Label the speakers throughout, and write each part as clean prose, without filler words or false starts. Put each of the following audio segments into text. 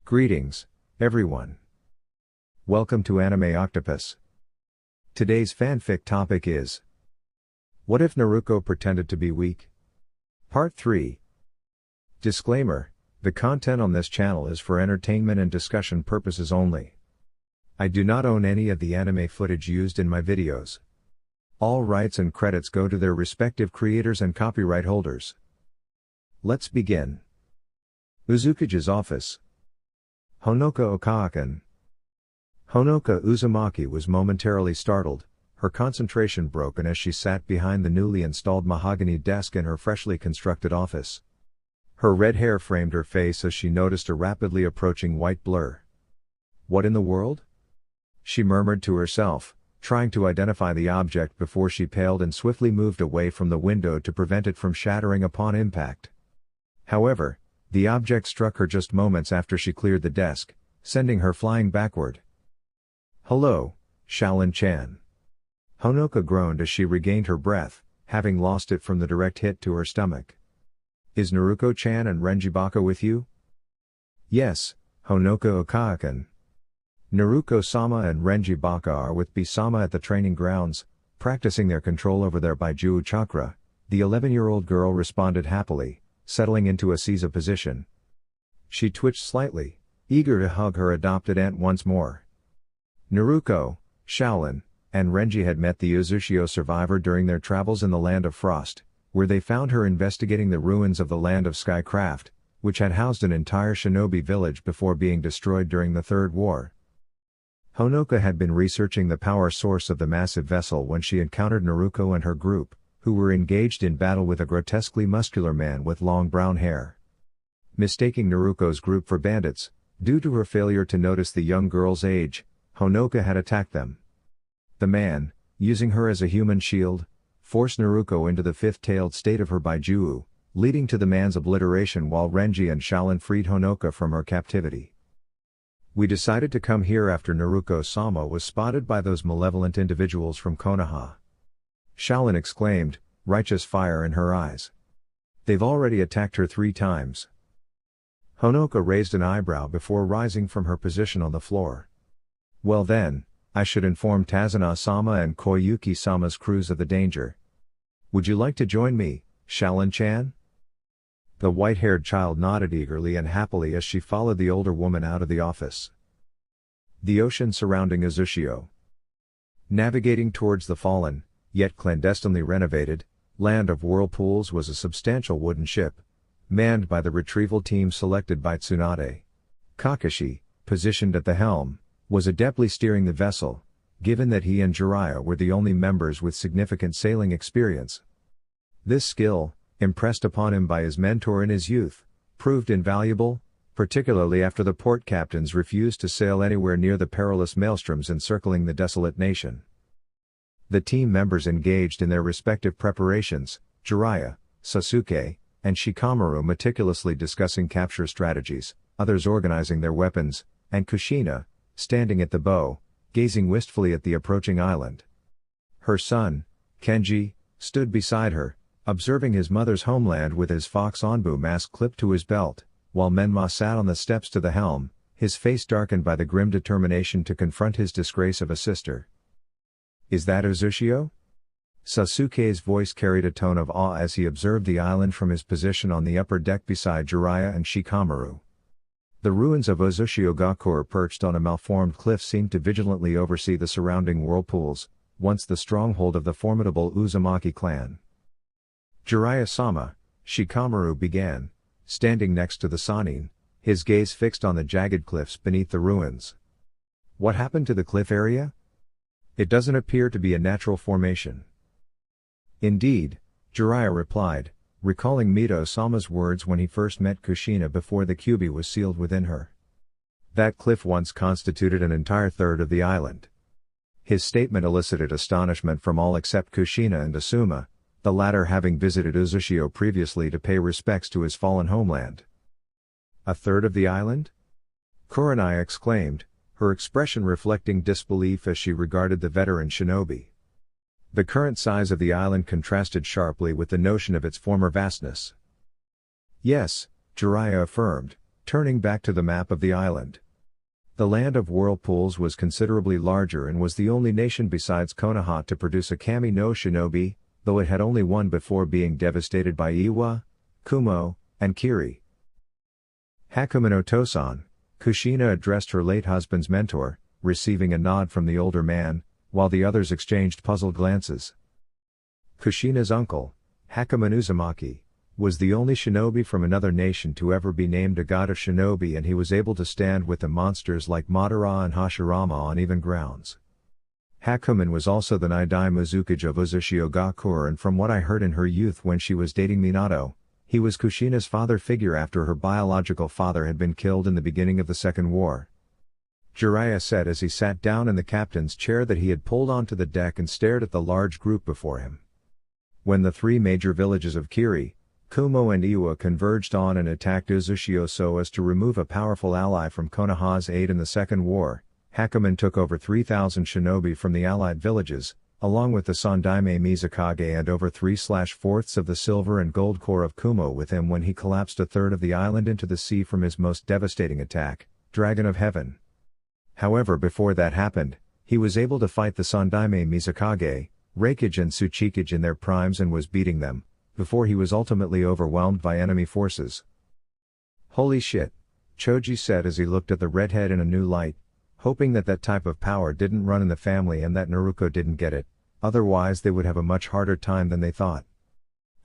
Speaker 1: Greetings, everyone. Welcome to Anime Octopus. Today's fanfic topic is: what if Naruko pretended to be weak? Part 3. Disclaimer: the content on this channel is for entertainment and discussion purposes only. I do not own any of the anime footage used in my videos. All rights and credits go to their respective creators and copyright holders. Let's begin. Uzukage's office. Honoka Okaakan. Honoka Uzumaki was momentarily startled, her concentration broken as she sat behind the newly installed mahogany desk in her freshly constructed office. Her red hair framed her face as she noticed a rapidly approaching white blur. What in the world? She murmured to herself, trying to identify the object before she paled and swiftly moved away from the window to prevent it from shattering upon impact. However, the object struck her just moments after she cleared the desk, sending her flying backward. "Hello, Shaolin-chan." Honoka groaned as she regained her breath, having lost it from the direct hit to her stomach. "Is Naruko-chan and Renji Baka with you?" "Yes, Honoka Okaakan. Naruko-sama and Renji Baka are with B-sama at the training grounds, practicing their control over their Baijuu chakra," the 11-year-old girl responded happily, settling into a Seiza position. She twitched slightly, eager to hug her adopted aunt once more. Naruko, Shaolin, and Renji had met the Uzushio survivor during their travels in the Land of Frost, where they found her investigating the ruins of the Land of Skycraft, which had housed an entire shinobi village before being destroyed during the Third War. Honoka had been researching the power source of the massive vessel when she encountered Naruko and her group, who were engaged in battle with a grotesquely muscular man with long brown hair. Mistaking Naruko's group for bandits, due to her failure to notice the young girl's age, Honoka had attacked them. The man, using her as a human shield, forced Naruko into the fifth-tailed state of her Baijuu, leading to the man's obliteration while Renji and Shaolin freed Honoka from her captivity. "We decided to come here after Naruko-sama was spotted by those malevolent individuals from Konoha," Shaolin exclaimed, righteous fire in her eyes. "They've already attacked her 3 times. Honoka raised an eyebrow before rising from her position on the floor. "Well then, I should inform Tazuna-sama and Koyuki-sama's crews of the danger. Would you like to join me, Shaolin-chan?" The white-haired child nodded eagerly and happily as she followed the older woman out of the office. The ocean surrounding Uzushio. Navigating towards the fallen, yet clandestinely renovated, Land of Whirlpools was a substantial wooden ship, manned by the retrieval team selected by Tsunade. Kakashi, positioned at the helm, was adeptly steering the vessel, given that he and Jiraiya were the only members with significant sailing experience. This skill, impressed upon him by his mentor in his youth, proved invaluable, particularly after the port captains refused to sail anywhere near the perilous maelstroms encircling the desolate nation. The team members engaged in their respective preparations, Jiraiya, Sasuke, and Shikamaru meticulously discussing capture strategies, others organizing their weapons, and Kushina, standing at the bow, gazing wistfully at the approaching island. Her son, Kenji, stood beside her, observing his mother's homeland with his fox Onbu mask clipped to his belt, while Menma sat on the steps to the helm, his face darkened by the grim determination to confront his disgrace of a sister. "Is that Uzushio?" Sasuke's voice carried a tone of awe as he observed the island from his position on the upper deck beside Jiraiya and Shikamaru. The ruins of Uzushio Gakure perched on a malformed cliff seemed to vigilantly oversee the surrounding whirlpools, once the stronghold of the formidable Uzumaki clan. "Jiraiya-sama," Shikamaru began, standing next to the Sannin, his gaze fixed on the jagged cliffs beneath the ruins. "What happened to the cliff area? It doesn't appear to be a natural formation." "Indeed," Jiraiya replied, recalling Mito-sama's words when he first met Kushina before the Kyuubi was sealed within her. "That cliff once constituted an entire third of the island." His statement elicited astonishment from all except Kushina and Asuma, the latter having visited Uzushio previously to pay respects to his fallen homeland. "A third of the island?" Kurenai exclaimed, her expression reflecting disbelief as she regarded the veteran shinobi. The current size of the island contrasted sharply with the notion of its former vastness. "Yes," Jiraiya affirmed, Turning back to the map of the island. The land of whirlpools was considerably larger and was the only nation besides Konoha to produce a kami no shinobi, though it had only one before being devastated by Iwa, Kumo, and Kiri. Hakuma no Tosan, Kushina addressed her late husband's mentor, receiving a nod from the older man, while the others exchanged puzzled glances. Kushina's uncle, Hakuma Uzumaki, was the only shinobi from another nation to ever be named a god of shinobi, and he was able to stand with the monsters like Madara and Hashirama on even grounds. Hakumen was also the Nidai Mizukage of Uzushio Gakure, and from what I heard in her youth when she was dating Minato, he was Kushina's father figure after her biological father had been killed in the beginning of the Second War. Jiraiya said as he sat down in the captain's chair that he had pulled onto the deck and stared at the large group before him. When the three major villages of Kiri, Kumo and Iwa converged on and attacked Uzushio so as to remove a powerful ally from Konoha's aid in the Second War, Hakumen took over 3,000 shinobi from the allied villages, along with the Sandaime Mizukage and over 3/4 of the silver and gold core of Kumo with him when he collapsed a third of the island into the sea from his most devastating attack, Dragon of Heaven. However, before that happened, he was able to fight the Sandaime Mizukage, Reikage and Tsuchikage in their primes and was beating them, before he was ultimately overwhelmed by enemy forces. Holy shit, Choji said as he looked at the redhead in a new light, hoping that that type of power didn't run in the family and that Naruko didn't get it, otherwise they would have a much harder time than they thought.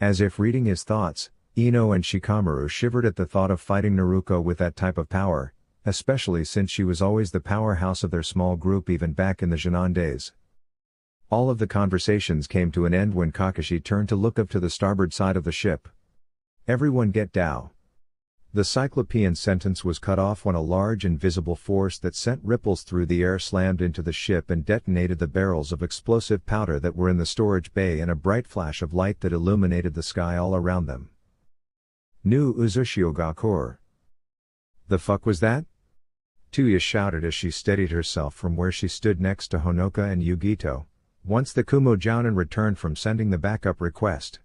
Speaker 1: As if reading his thoughts, Ino and Shikamaru shivered at the thought of fighting Naruko with that type of power, especially since she was always the powerhouse of their small group even back in the Jinan days. All of the conversations came to an end when Kakashi turned to look up to the starboard side of the ship. Everyone get down. The Cyclopean sentence was cut off when a large invisible force that sent ripples through the air slammed into the ship and detonated the barrels of explosive powder that were in the storage bay in a bright flash of light that illuminated the sky all around them. New Uzushio Gakure. The fuck was that? Tuya shouted as she steadied herself from where she stood next to Honoka and Yugito, once the Kumo Jounin returned from sending the backup request.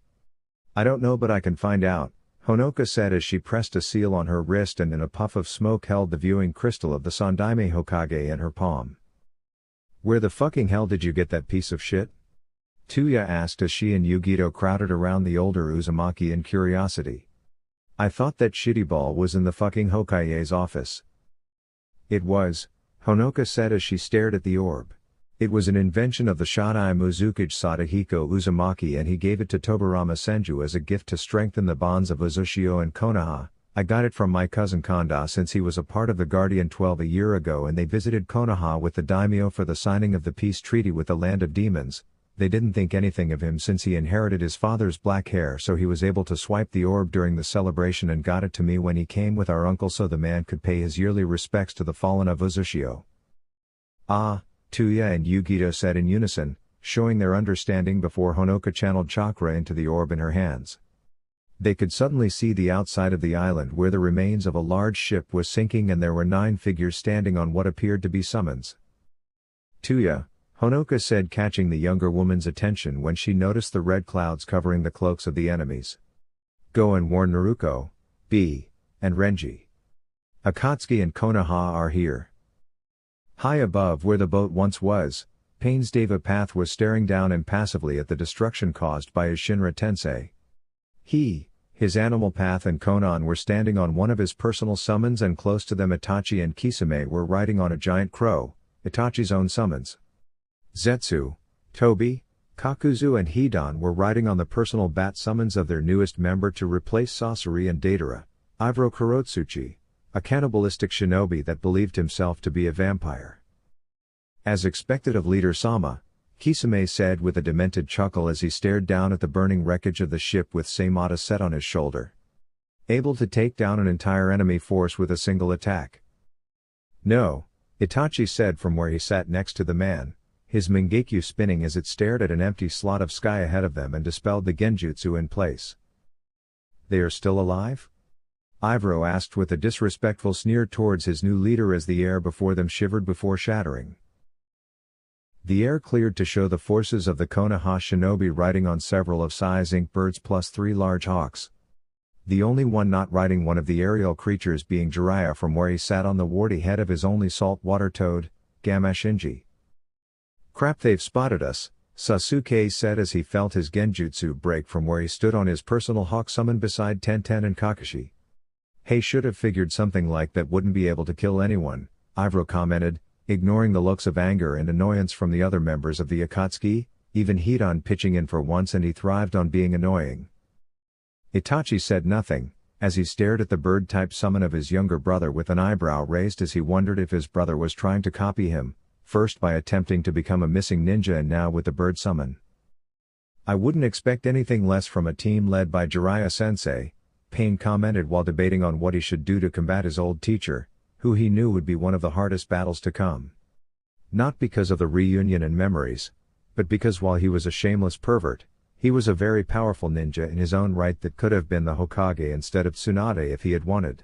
Speaker 1: I don't know, but I can find out, Honoka said as she pressed a seal on her wrist and in a puff of smoke held the viewing crystal of the Sandaime Hokage in her palm. Where the fucking hell did you get that piece of shit? Tuya asked as she and Yugito crowded around the older Uzumaki in curiosity. I thought that shitty ball was in the fucking Hokage's office. It was, Honoka said as she stared at the orb. It was an invention of the Shodai Mizukage Sadahiko Uzumaki, and he gave it to Tobarama Senju as a gift to strengthen the bonds of Uzushio and Konoha. I got it from my cousin Kanda since he was a part of the Guardian 12 a year ago and they visited Konoha with the daimyo for the signing of the peace treaty with the Land of Demons. They didn't think anything of him since he inherited his father's black hair, so he was able to swipe the orb during the celebration and got it to me when he came with our uncle so the man could pay his yearly respects to the fallen of Uzushio. Ah, Tuya and Yugito said in unison, showing their understanding before Honoka channeled chakra into the orb in her hands. They could suddenly see the outside of the island where the remains of a large ship was sinking and there were 9 figures standing on what appeared to be summons. Tuya, Honoka said, catching the younger woman's attention when she noticed the red clouds covering the cloaks of the enemies. Go and warn Naruko, B, and Renji. Akatsuki and Konoha are here. High above where the boat once was, Pain's Deva Path was staring down impassively at the destruction caused by his Shinra Tensei. He, his Animal Path and Konan were standing on one of his personal summons, and close to them Itachi and Kisame were riding on a giant crow, Itachi's own summons. Zetsu, Tobi, Kakuzu and Hidan were riding on the personal bat summons of their newest member to replace Sasori and Deidara, Ivro Kurotsuchi, a cannibalistic shinobi that believed himself to be a vampire. As expected of Leader Sama, Kisame said with a demented chuckle as he stared down at the burning wreckage of the ship with Seimata set on his shoulder. Able to take down an entire enemy force with a single attack. No, Itachi said from where he sat next to the man, his Mangekyu spinning as it stared at an empty slot of sky ahead of them and dispelled the genjutsu in place. They are still alive? Ivro asked with a disrespectful sneer towards his new leader as the air before them shivered before shattering. The air cleared to show the forces of the Konoha shinobi riding on several of Sai's ink birds plus 3 large hawks. the only one not riding one of the aerial creatures being Jiraiya from where he sat on the warty head of his only saltwater toad, Gamma Shinji. "Crap, they've spotted us," Sasuke said as he felt his genjutsu break from where he stood on his personal hawk summon beside Tenten and Kakashi. "Hey, should have figured something like that wouldn't be able to kill anyone," Ivro commented, ignoring the looks of anger and annoyance from the other members of the Akatsuki, even Hidan pitching in for once, and he thrived on being annoying. Itachi said nothing, as he stared at the bird-type summon of his younger brother with an eyebrow raised as he wondered if his brother was trying to copy him, first by attempting to become a missing ninja and now with the bird summon. "I wouldn't expect anything less from a team led by Jiraiya-sensei," Pain commented while debating on what he should do to combat his old teacher, who he knew would be one of the hardest battles to come. Not because of the reunion and memories, but because while he was a shameless pervert, he was a very powerful ninja in his own right that could have been the Hokage instead of Tsunade if he had wanted.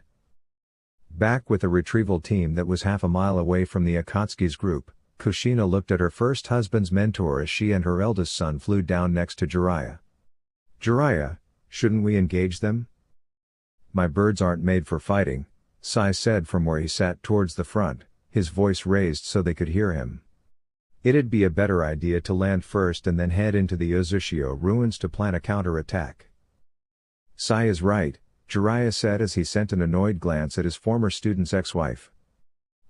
Speaker 1: Back with the retrieval team that was half a mile away from the Akatsuki's group, Kushina looked at her first husband's mentor as she and her eldest son flew down next to Jiraiya. "Jiraiya, shouldn't we engage them?" "My birds aren't made for fighting," Sai said from where he sat towards the front, his voice raised so they could hear him. "It'd be a better idea to land first and then head into the Uzushio ruins to plan a counter-attack." "Sai is right," Jiraiya said as he sent an annoyed glance at his former student's ex-wife.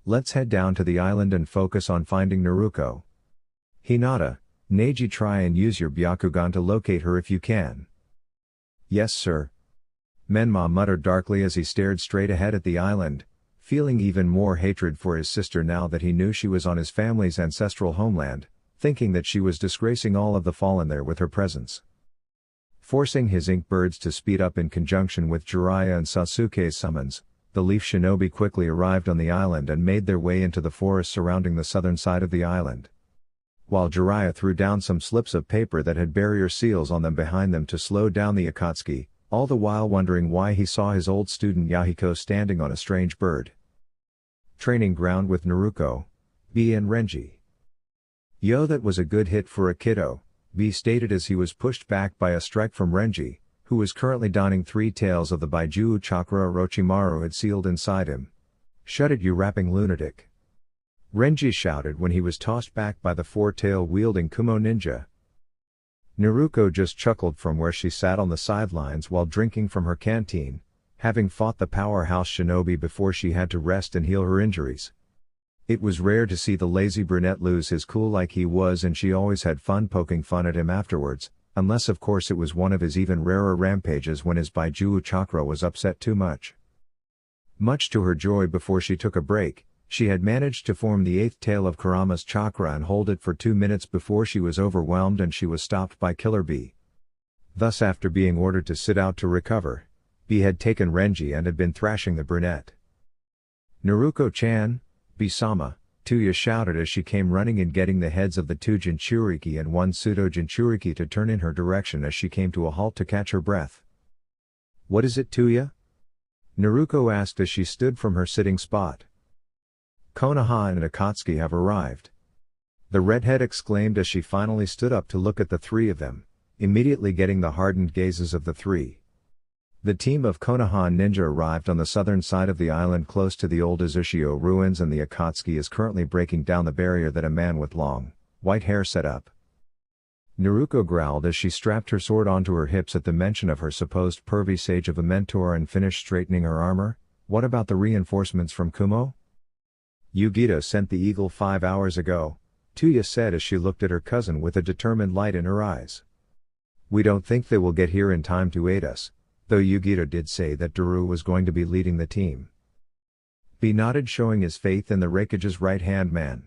Speaker 1: "Let's head down to the island and focus on finding Naruko. Hinata, Neji, try and use your Byakugan to locate her if you can." "Yes, sir." Menma muttered darkly as he stared straight ahead at the island, feeling even more hatred for his sister now that he knew she was on his family's ancestral homeland, thinking that she was disgracing all of the fallen there with her presence. Forcing his ink birds to speed up in conjunction with Jiraiya and Sasuke's summons, the leaf shinobi quickly arrived on the island and made their way into the forest surrounding the southern side of the island. While Jiraiya threw down some slips of paper that had barrier seals on them behind them to slow down the Akatsuki, all the while wondering why he saw his old student Yahiko standing on a strange bird. Training ground with Naruko, B and Renji. "Yo, that was a good hit for a kiddo," B stated as he was pushed back by a strike from Renji, who was currently donning 3 tails of the Baijuu chakra Orochimaru had sealed inside him. "Shut it, you rapping lunatic!" Renji shouted when he was tossed back by the 4-tail-wielding Kumo ninja. Naruko just chuckled from where she sat on the sidelines while drinking from her canteen, having fought the powerhouse shinobi before she had to rest and heal her injuries. It was rare to see the lazy brunette lose his cool like he was, and she always had fun poking fun at him afterwards, unless of course it was one of his even rarer rampages when his Baijuu chakra was upset too much. Much to her joy, before she took a break, she had managed to form the 8th tail of Kurama's chakra and hold it for 2 minutes before she was overwhelmed and she was stopped by Killer B. Thus, after being ordered to sit out to recover, B had taken Renji and had been thrashing the brunette. "Naruko-chan, B-sama," Tuya shouted as she came running in, getting the heads of the 2 Jinchuriki and 1 pseudo-Jinchuriki to turn in her direction as she came to a halt to catch her breath. "What is it, Tuya?" Naruko asked as she stood from her sitting spot. "Konoha and Akatsuki have arrived," the redhead exclaimed as she finally stood up to look at the 3 of them, immediately getting the hardened gazes of the 3. The team of Konoha ninja arrived on the southern side of the island close to the old Uzushio ruins, and the Akatsuki is currently breaking down the barrier that a man with long, white hair set up. Naruko growled as she strapped her sword onto her hips at the mention of her supposed pervy sage of a mentor and finished straightening her armor. "What about the reinforcements from Kumo?" "Yugito sent the eagle 5 hours ago," Tuya said as she looked at her cousin with a determined light in her eyes. "We don't think they will get here in time to aid us, though Yugito did say that Daru was going to be leading the team." B nodded, showing his faith in the Raikage's right-hand man.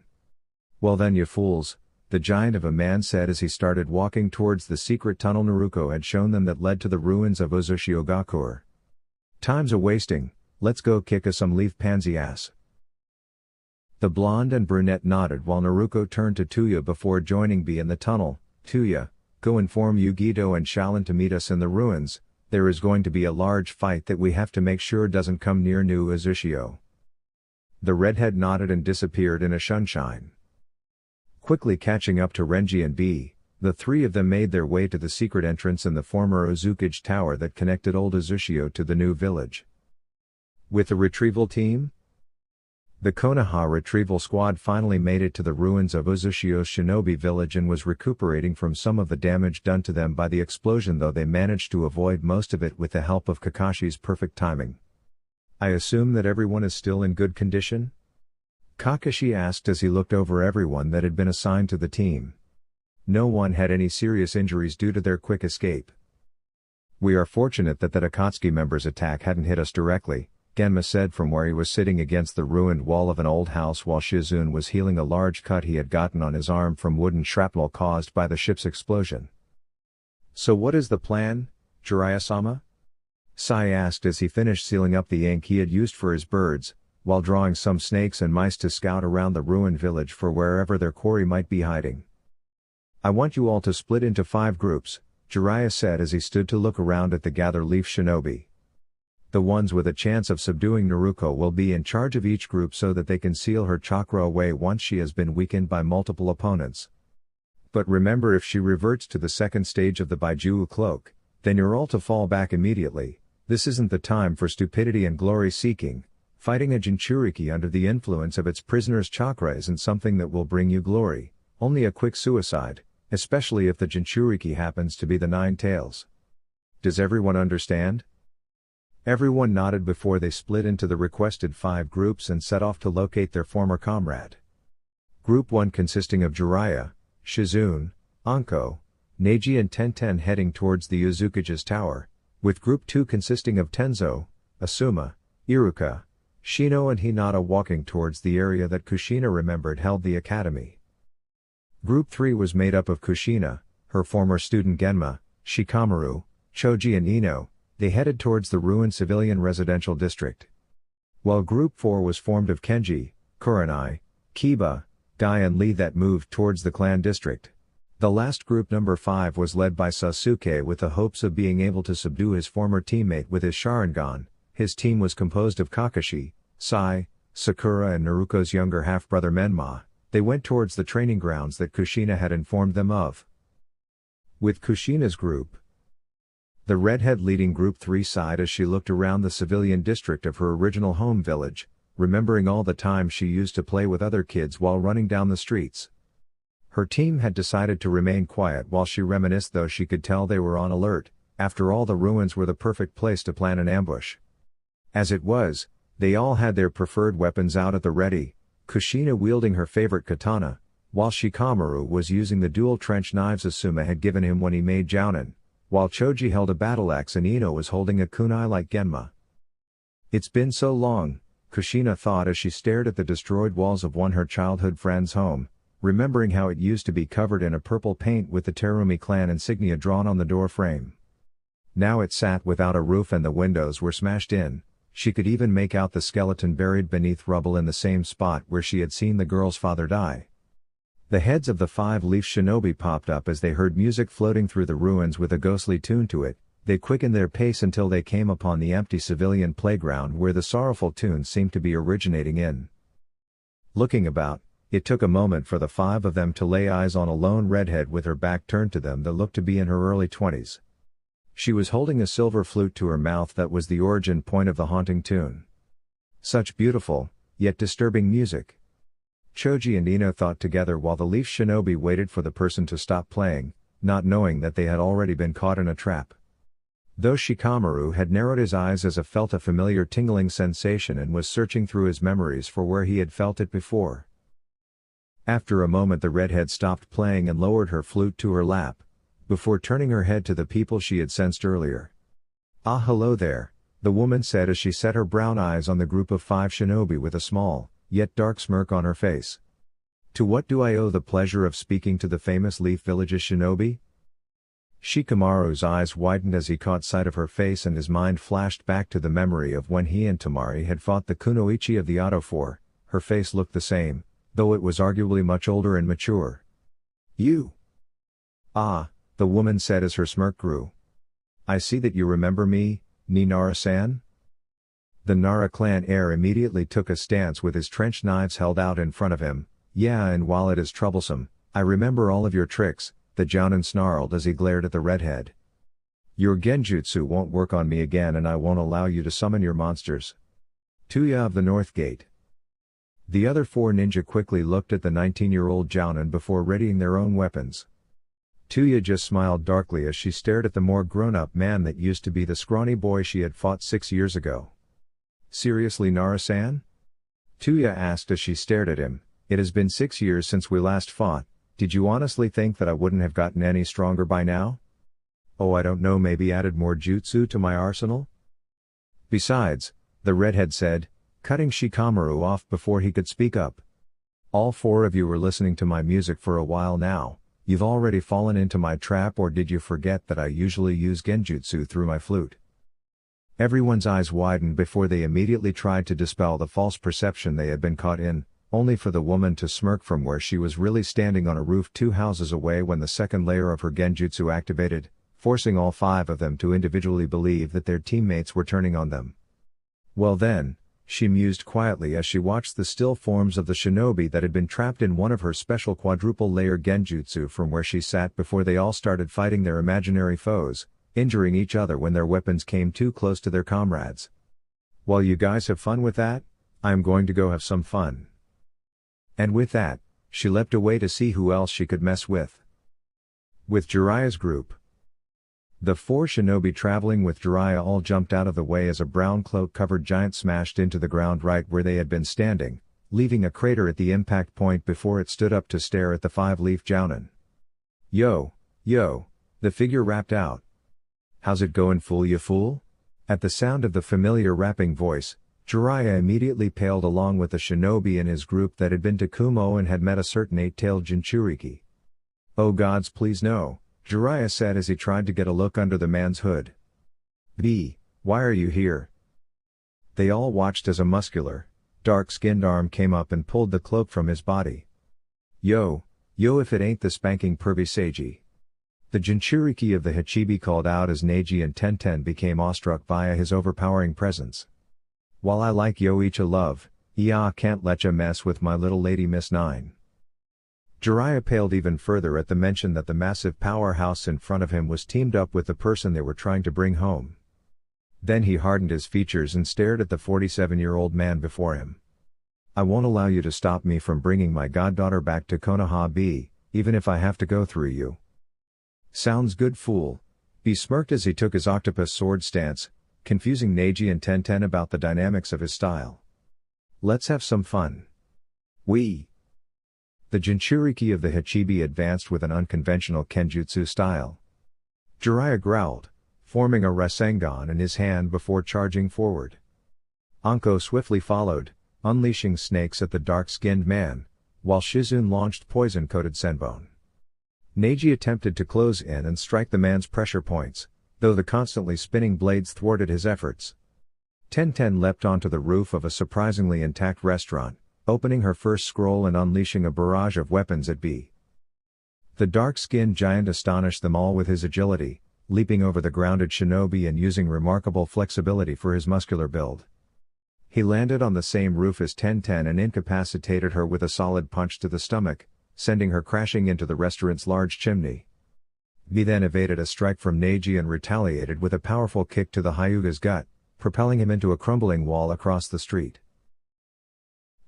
Speaker 1: "Well then, you fools," the giant of a man said as he started walking towards the secret tunnel Naruko had shown them that led to the ruins of Uzushio-gakur. "Time's a-wasting, let's go kick us some leaf pansy ass." The blonde and brunette nodded while Naruko turned to Tuya before joining B in the tunnel. "Tuya, go inform Yugito and Shaolin to meet us in the ruins. There is going to be a large fight that we have to make sure doesn't come near New Uzushio." The redhead nodded and disappeared in a sunshine. Quickly catching up to Renji and B, The three of them made their way to the secret entrance in the former Ozukage Tower that connected Old Uzushio to the new village. With the retrieval team? The Konoha retrieval squad finally made it to the ruins of Uzushio's shinobi village and was recuperating from some of the damage done to them by the explosion, though they managed to avoid most of it with the help of Kakashi's perfect timing. "I assume that everyone is still in good condition?" Kakashi asked as he looked over everyone that had been assigned to the team. No one had any serious injuries due to their quick escape. "We are fortunate that the Akatsuki members' attack hadn't hit us directly," Genma said from where he was sitting against the ruined wall of an old house while Shizune was healing a large cut he had gotten on his arm from wooden shrapnel caused by the ship's explosion. "So what is the plan, Jiraiya-sama?" Sai asked as he finished sealing up the ink he had used for his birds, while drawing some snakes and mice to scout around the ruined village for wherever their quarry might be hiding. "I want you all to split into 5 groups, Jiraiya said as he stood to look around at the Gather Leaf Shinobi. "The ones with a chance of subduing Naruko will be in charge of each group so that they can seal her chakra away once she has been weakened by multiple opponents. But remember, if she reverts to the second stage of the Baijuu cloak, then you're all to fall back immediately. This isn't the time for stupidity and glory seeking. Fighting a Jinchuriki under the influence of its prisoner's chakra isn't something that will bring you glory, only a quick suicide, especially if the Jinchuriki happens to be the 9 tails. Does everyone understand?" Everyone nodded before they split into the requested 5 groups and set off to locate their former comrade. Group 1 consisting of Jiraiya, Shizune, Anko, Neji and Tenten heading towards the Uzukage's tower, with Group 2 consisting of Tenzo, Asuma, Iruka, Shino and Hinata walking towards the area that Kushina remembered held the academy. Group 3 was made up of Kushina, her former student Genma, Shikamaru, Choji and Ino. They headed towards the ruined civilian residential district. While Group 4 was formed of Kenji, Kurenai, Kiba, Guy and Lee that moved towards the clan district. The last group, number 5, was led by Sasuke with the hopes of being able to subdue his former teammate with his Sharingan. His team was composed of Kakashi, Sai, Sakura and Naruko's younger half-brother Menma. They went towards the training grounds that Kushina had informed them of. With Kushina's group, the redhead leading Group 3 sighed as she looked around the civilian district of her original home village, remembering all the time she used to play with other kids while running down the streets. Her team had decided to remain quiet while she reminisced, though she could tell they were on alert. After all, the ruins were the perfect place to plan an ambush. As it was, they all had their preferred weapons out at the ready, Kushina wielding her favorite katana, while Shikamaru was using the dual trench knives Asuma had given him when he made Jounin, while Choji held a battle axe and Ino was holding a kunai like Genma. "It's been so long," Kushina thought as she stared at the destroyed walls of her childhood friend's home, remembering how it used to be covered in a purple paint with the Terumi clan insignia drawn on the door frame. Now it sat without a roof and the windows were smashed in. She could even make out the skeleton buried beneath rubble in the same spot where she had seen the girl's father die. The heads of the 5-leaf shinobi popped up as they heard music floating through the ruins with a ghostly tune to it. They quickened their pace until they came upon the empty civilian playground where the sorrowful tune seemed to be originating in. Looking about, it took a moment for the 5 of them to lay eyes on a lone redhead with her back turned to them that looked to be in her early 20s. She was holding a silver flute to her mouth that was the origin point of the haunting tune. Such beautiful, yet disturbing music. Choji and Ino thought together while the leaf shinobi waited for the person to stop playing, not knowing that they had already been caught in a trap. Though Shikamaru had narrowed his eyes as he felt a familiar tingling sensation and was searching through his memories for where he had felt it before. After a moment the redhead stopped playing and lowered her flute to her lap, before turning her head to the people she had sensed earlier. "Ah, hello there," the woman said as she set her brown eyes on the group of 5 shinobi with a small, yet dark smirk on her face. "To what do I owe the pleasure of speaking to the famous Leaf Village's shinobi?" Shikamaru's eyes widened as he caught sight of her face and his mind flashed back to the memory of when he and Tamari had fought the kunoichi of the Auto 4. Her face looked the same, though it was arguably much older and mature. "You?" "Ah," the woman said as her smirk grew. "I see that you remember me, ni Nara-san?" The Nara clan heir immediately took a stance with his trench knives held out in front of him. "Yeah, and while it is troublesome, I remember all of your tricks, the Jounin snarled as he glared at the redhead. Your genjutsu won't work on me again and I won't allow you to summon your monsters. Tuya of the North Gate. The other 4 ninja quickly looked at the 19-year-old Jounin before readying their own weapons. Tuya just smiled darkly as she stared at the more grown-up man that used to be the scrawny boy she had fought 6 years ago. Seriously, Nara-san? Tuya asked as she stared at him. It has been 6 years since we last fought. Did you honestly think that I wouldn't have gotten any stronger by now? Oh, I don't know, maybe added more jutsu to my arsenal? Besides, the redhead said, cutting Shikamaru off before he could speak up. All 4 of you were listening to my music for a while now. You've already fallen into my trap, or did you forget that I usually use genjutsu through my flute? Everyone's eyes widened before they immediately tried to dispel the false perception they had been caught in, only for the woman to smirk from where she was really standing on a roof 2 houses away when the second layer of her genjutsu activated, forcing all 5 of them to individually believe that their teammates were turning on them. Well then, she mused quietly as she watched the still forms of the shinobi that had been trapped in one of her special quadruple-layer genjutsu from where she sat before they all started fighting their imaginary foes, injuring each other when their weapons came too close to their comrades. While you guys have fun with that, I'm going to go have some fun. And with that, she leapt away to see who else she could mess with. With Jiraiya's group. The 4 shinobi traveling with Jiraiya all jumped out of the way as a brown cloak-covered giant smashed into the ground right where they had been standing, leaving a crater at the impact point before it stood up to stare at the 5-leaf Jounin. Yo, the figure rapped out. How's it going, fool, you fool? At the sound of the familiar rapping voice, Jiraiya immediately paled along with the shinobi in his group that had been to Kumo and had met a certain 8-tailed Jinchuriki. Oh gods, please no, Jiraiya said as he tried to get a look under the man's hood. Why are you here? They all watched as a muscular, dark-skinned arm came up and pulled the cloak from his body. Yo, if it ain't the spanking pervy Seiji. The Jinchuriki of the Hachibi called out as Neji and Tenten became awestruck via his overpowering presence. While I like Yoichi love, can't letcha mess with my little lady Miss 9. Jiraiya paled even further at the mention that the massive powerhouse in front of him was teamed up with the person they were trying to bring home. Then he hardened his features and stared at the 47-year-old man before him. I won't allow you to stop me from bringing my goddaughter back to Konoha B, even if I have to go through you. Sounds good, fool. B smirked as he took his octopus sword stance, confusing Neji and Tenten about the dynamics of his style. Let's have some fun. The Jinchuriki of the Hachibi advanced with an unconventional kenjutsu style. Jiraiya growled, forming a Rasengan in his hand before charging forward. Anko swiftly followed, unleashing snakes at the dark-skinned man, while Shizune launched poison-coated Senbon. Neji attempted to close in and strike the man's pressure points, though the constantly spinning blades thwarted his efforts. Tenten leapt onto the roof of a surprisingly intact restaurant, opening her first scroll and unleashing a barrage of weapons at B. The dark-skinned giant astonished them all with his agility, leaping over the grounded shinobi and using remarkable flexibility for his muscular build. He landed on the same roof as Tenten and incapacitated her with a solid punch to the stomach, sending her crashing into the restaurant's large chimney. B then evaded a strike from Neji and retaliated with a powerful kick to the Hyuga's gut, propelling him into a crumbling wall across the street.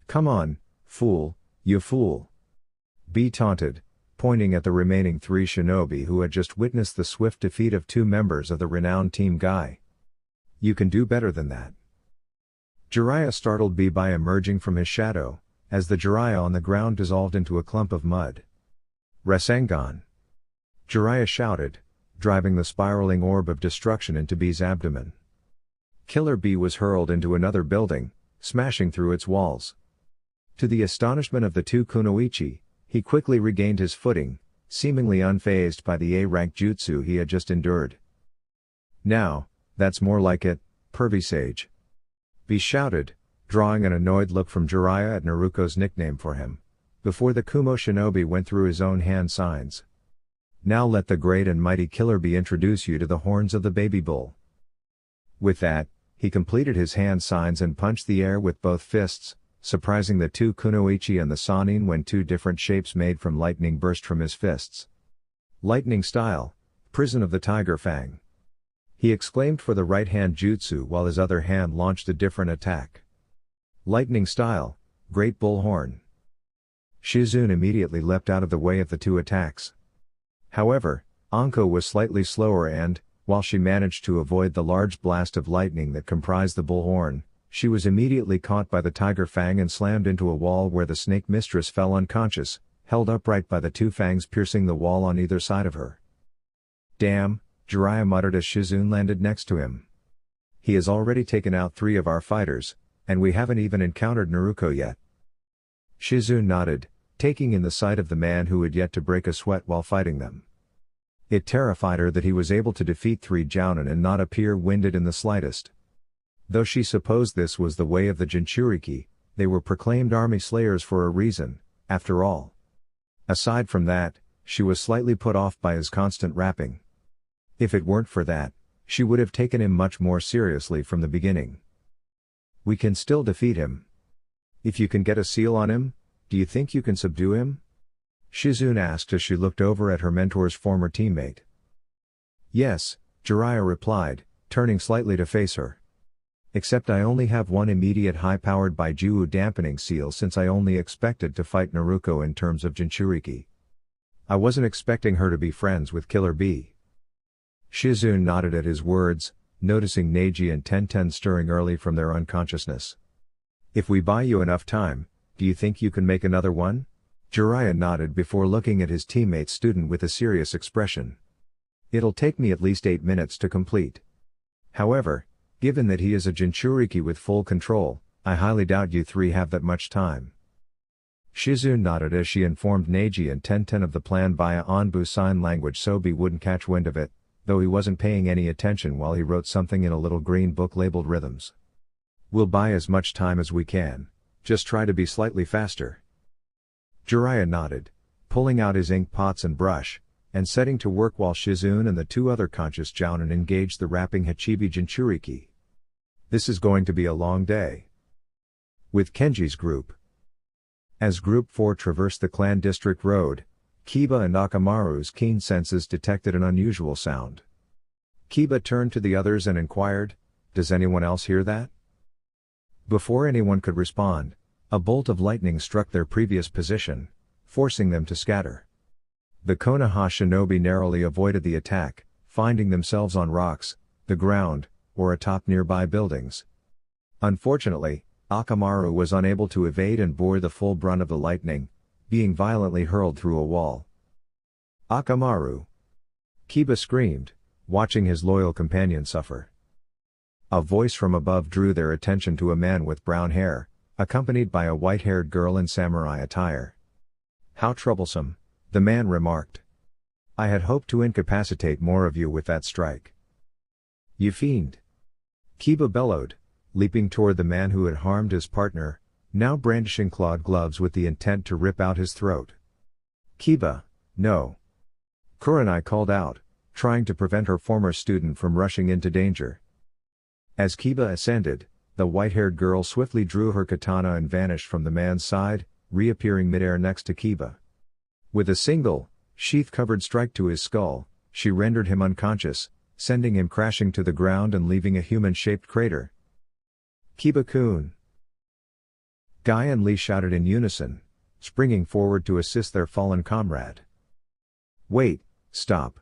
Speaker 1: Come on, fool, you fool. B taunted, pointing at the remaining 3 shinobi who had just witnessed the swift defeat of 2 members of the renowned Team Guy. You can do better than that. Jiraiya startled B by emerging from his shadow, as the Jiraiya on the ground dissolved into a clump of mud. Rasengan! Jiraiya shouted, driving the spiraling orb of destruction into B's abdomen. Killer B was hurled into another building, smashing through its walls. To the astonishment of the 2 kunoichi, he quickly regained his footing, seemingly unfazed by the A-rank jutsu he had just endured. Now, that's more like it, pervy sage. B shouted, drawing an annoyed look from Jiraiya at Naruko's nickname for him, before the Kumo shinobi went through his own hand signs. Now let the great and mighty Killer B introduce you to the horns of the baby bull. With that, he completed his hand signs and punched the air with both fists, surprising the 2 kunoichi and the Sanin when 2 different shapes made from lightning burst from his fists. Lightning style, prison of the tiger fang. He exclaimed for the right hand jutsu while his other hand launched a different attack. Lightning style, great bullhorn. Shizune immediately leapt out of the way of the two attacks. However, Anko was slightly slower and, while she managed to avoid the large blast of lightning that comprised the bullhorn, she was immediately caught by the tiger fang and slammed into a wall where the snake mistress fell unconscious, held upright by the two fangs piercing the wall on either side of her. Damn, Jiraiya muttered as Shizune landed next to him. He has already taken out 3 of our fighters, and we haven't even encountered Naruko yet. Shizune nodded, taking in the sight of the man who had yet to break a sweat while fighting them. It terrified her that he was able to defeat 3 Jounin and not appear winded in the slightest. Though she supposed this was the way of the Jinchuriki, they were proclaimed army slayers for a reason, after all. Aside from that, she was slightly put off by his constant rapping. If it weren't for that, she would have taken him much more seriously from the beginning. We can still defeat him. If you can get a seal on him, do you think you can subdue him? Shizune asked as she looked over at her mentor's former teammate. Yes, Jiraiya replied, turning slightly to face her. Except I only have one immediate high-powered Baijuu dampening seal since I only expected to fight Naruko in terms of Jinchuriki. I wasn't expecting her to be friends with Killer Bee. Shizune nodded at his words, noticing Neji and Tenten stirring early from their unconsciousness. If we buy you enough time, do you think you can make another one? Jiraiya nodded before looking at his teammate's student with a serious expression. It'll take me at least 8 minutes to complete. However, given that he is a Jinchuriki with full control, I highly doubt you 3 have that much time. Shizune nodded as she informed Neji and Tenten of the plan via Anbu sign language so Bee wouldn't catch wind of it, though he wasn't paying any attention while he wrote something in a little green book labeled Rhythms. We'll buy as much time as we can, just try to be slightly faster. Jiraiya nodded, pulling out his ink pots and brush, and setting to work while Shizune and the 2 other conscious Jounin engaged the rapping Hachibi Jinchuriki. This is going to be a long day. With Kenji's group. As Group 4 traversed the clan district road, Kiba and Akamaru's keen senses detected an unusual sound. Kiba turned to the others and inquired, "Does anyone else hear that?" Before anyone could respond, a bolt of lightning struck their previous position, forcing them to scatter. The Konoha shinobi narrowly avoided the attack, finding themselves on rocks, the ground, or atop nearby buildings. Unfortunately, Akamaru was unable to evade and bore the full brunt of the lightning, being violently hurled through a wall. Akamaru! Kiba screamed, watching his loyal companion suffer. A voice from above drew their attention to a man with brown hair, accompanied by a white-haired girl in samurai attire. "How troublesome," the man remarked. "I had hoped to incapacitate more of you with that strike." "You fiend!" Kiba bellowed, leaping toward the man who had harmed his partner, now brandishing clawed gloves with the intent to rip out his throat. "Kiba, no!" Kurenai called out, trying to prevent her former student from rushing into danger. As Kiba ascended, the white-haired girl swiftly drew her katana and vanished from the man's side, reappearing midair next to Kiba. With a single, sheath-covered strike to his skull, she rendered him unconscious, sending him crashing to the ground and leaving a human-shaped crater. "Kiba-kun!" Guy and Lee shouted in unison, springing forward to assist their fallen comrade. "Wait, stop!"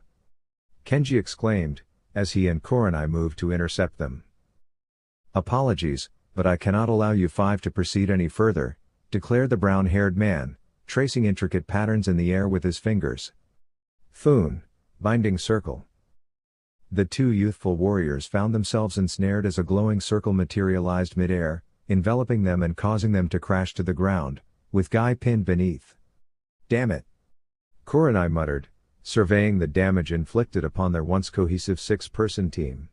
Speaker 1: Kenji exclaimed, as he and Kurenai moved to intercept them. "Apologies, but I cannot allow you 5 to proceed any further," declared the brown-haired man, tracing intricate patterns in the air with his fingers. "Foon, binding circle." The 2 youthful warriors found themselves ensnared as a glowing circle materialized mid-air, enveloping them and causing them to crash to the ground, with Guy pinned beneath. "Damn it!" Kurenai muttered, surveying the damage inflicted upon their once cohesive 6-person team.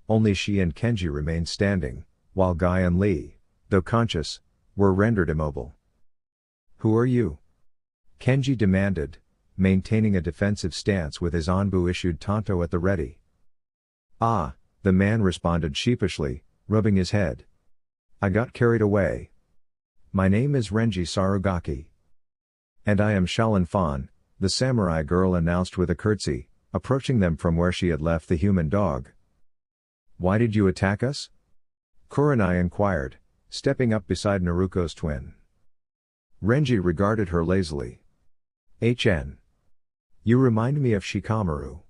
Speaker 1: Only she and Kenji remained standing, while Guy and Lee, though conscious, were rendered immobile. "Who are you?" Kenji demanded, maintaining a defensive stance with his Anbu-issued tanto at the ready. "Ah," the man responded sheepishly, rubbing his head. "I got carried away. My name is Renji Sarugaki. And I am Shaolin Fan, the samurai girl announced with a curtsy, approaching them from where she had left the human dog. "Why did you attack us?" Kurenai inquired, stepping up beside Naruko's twin. Renji regarded her lazily. "HN. You remind me of Shikamaru.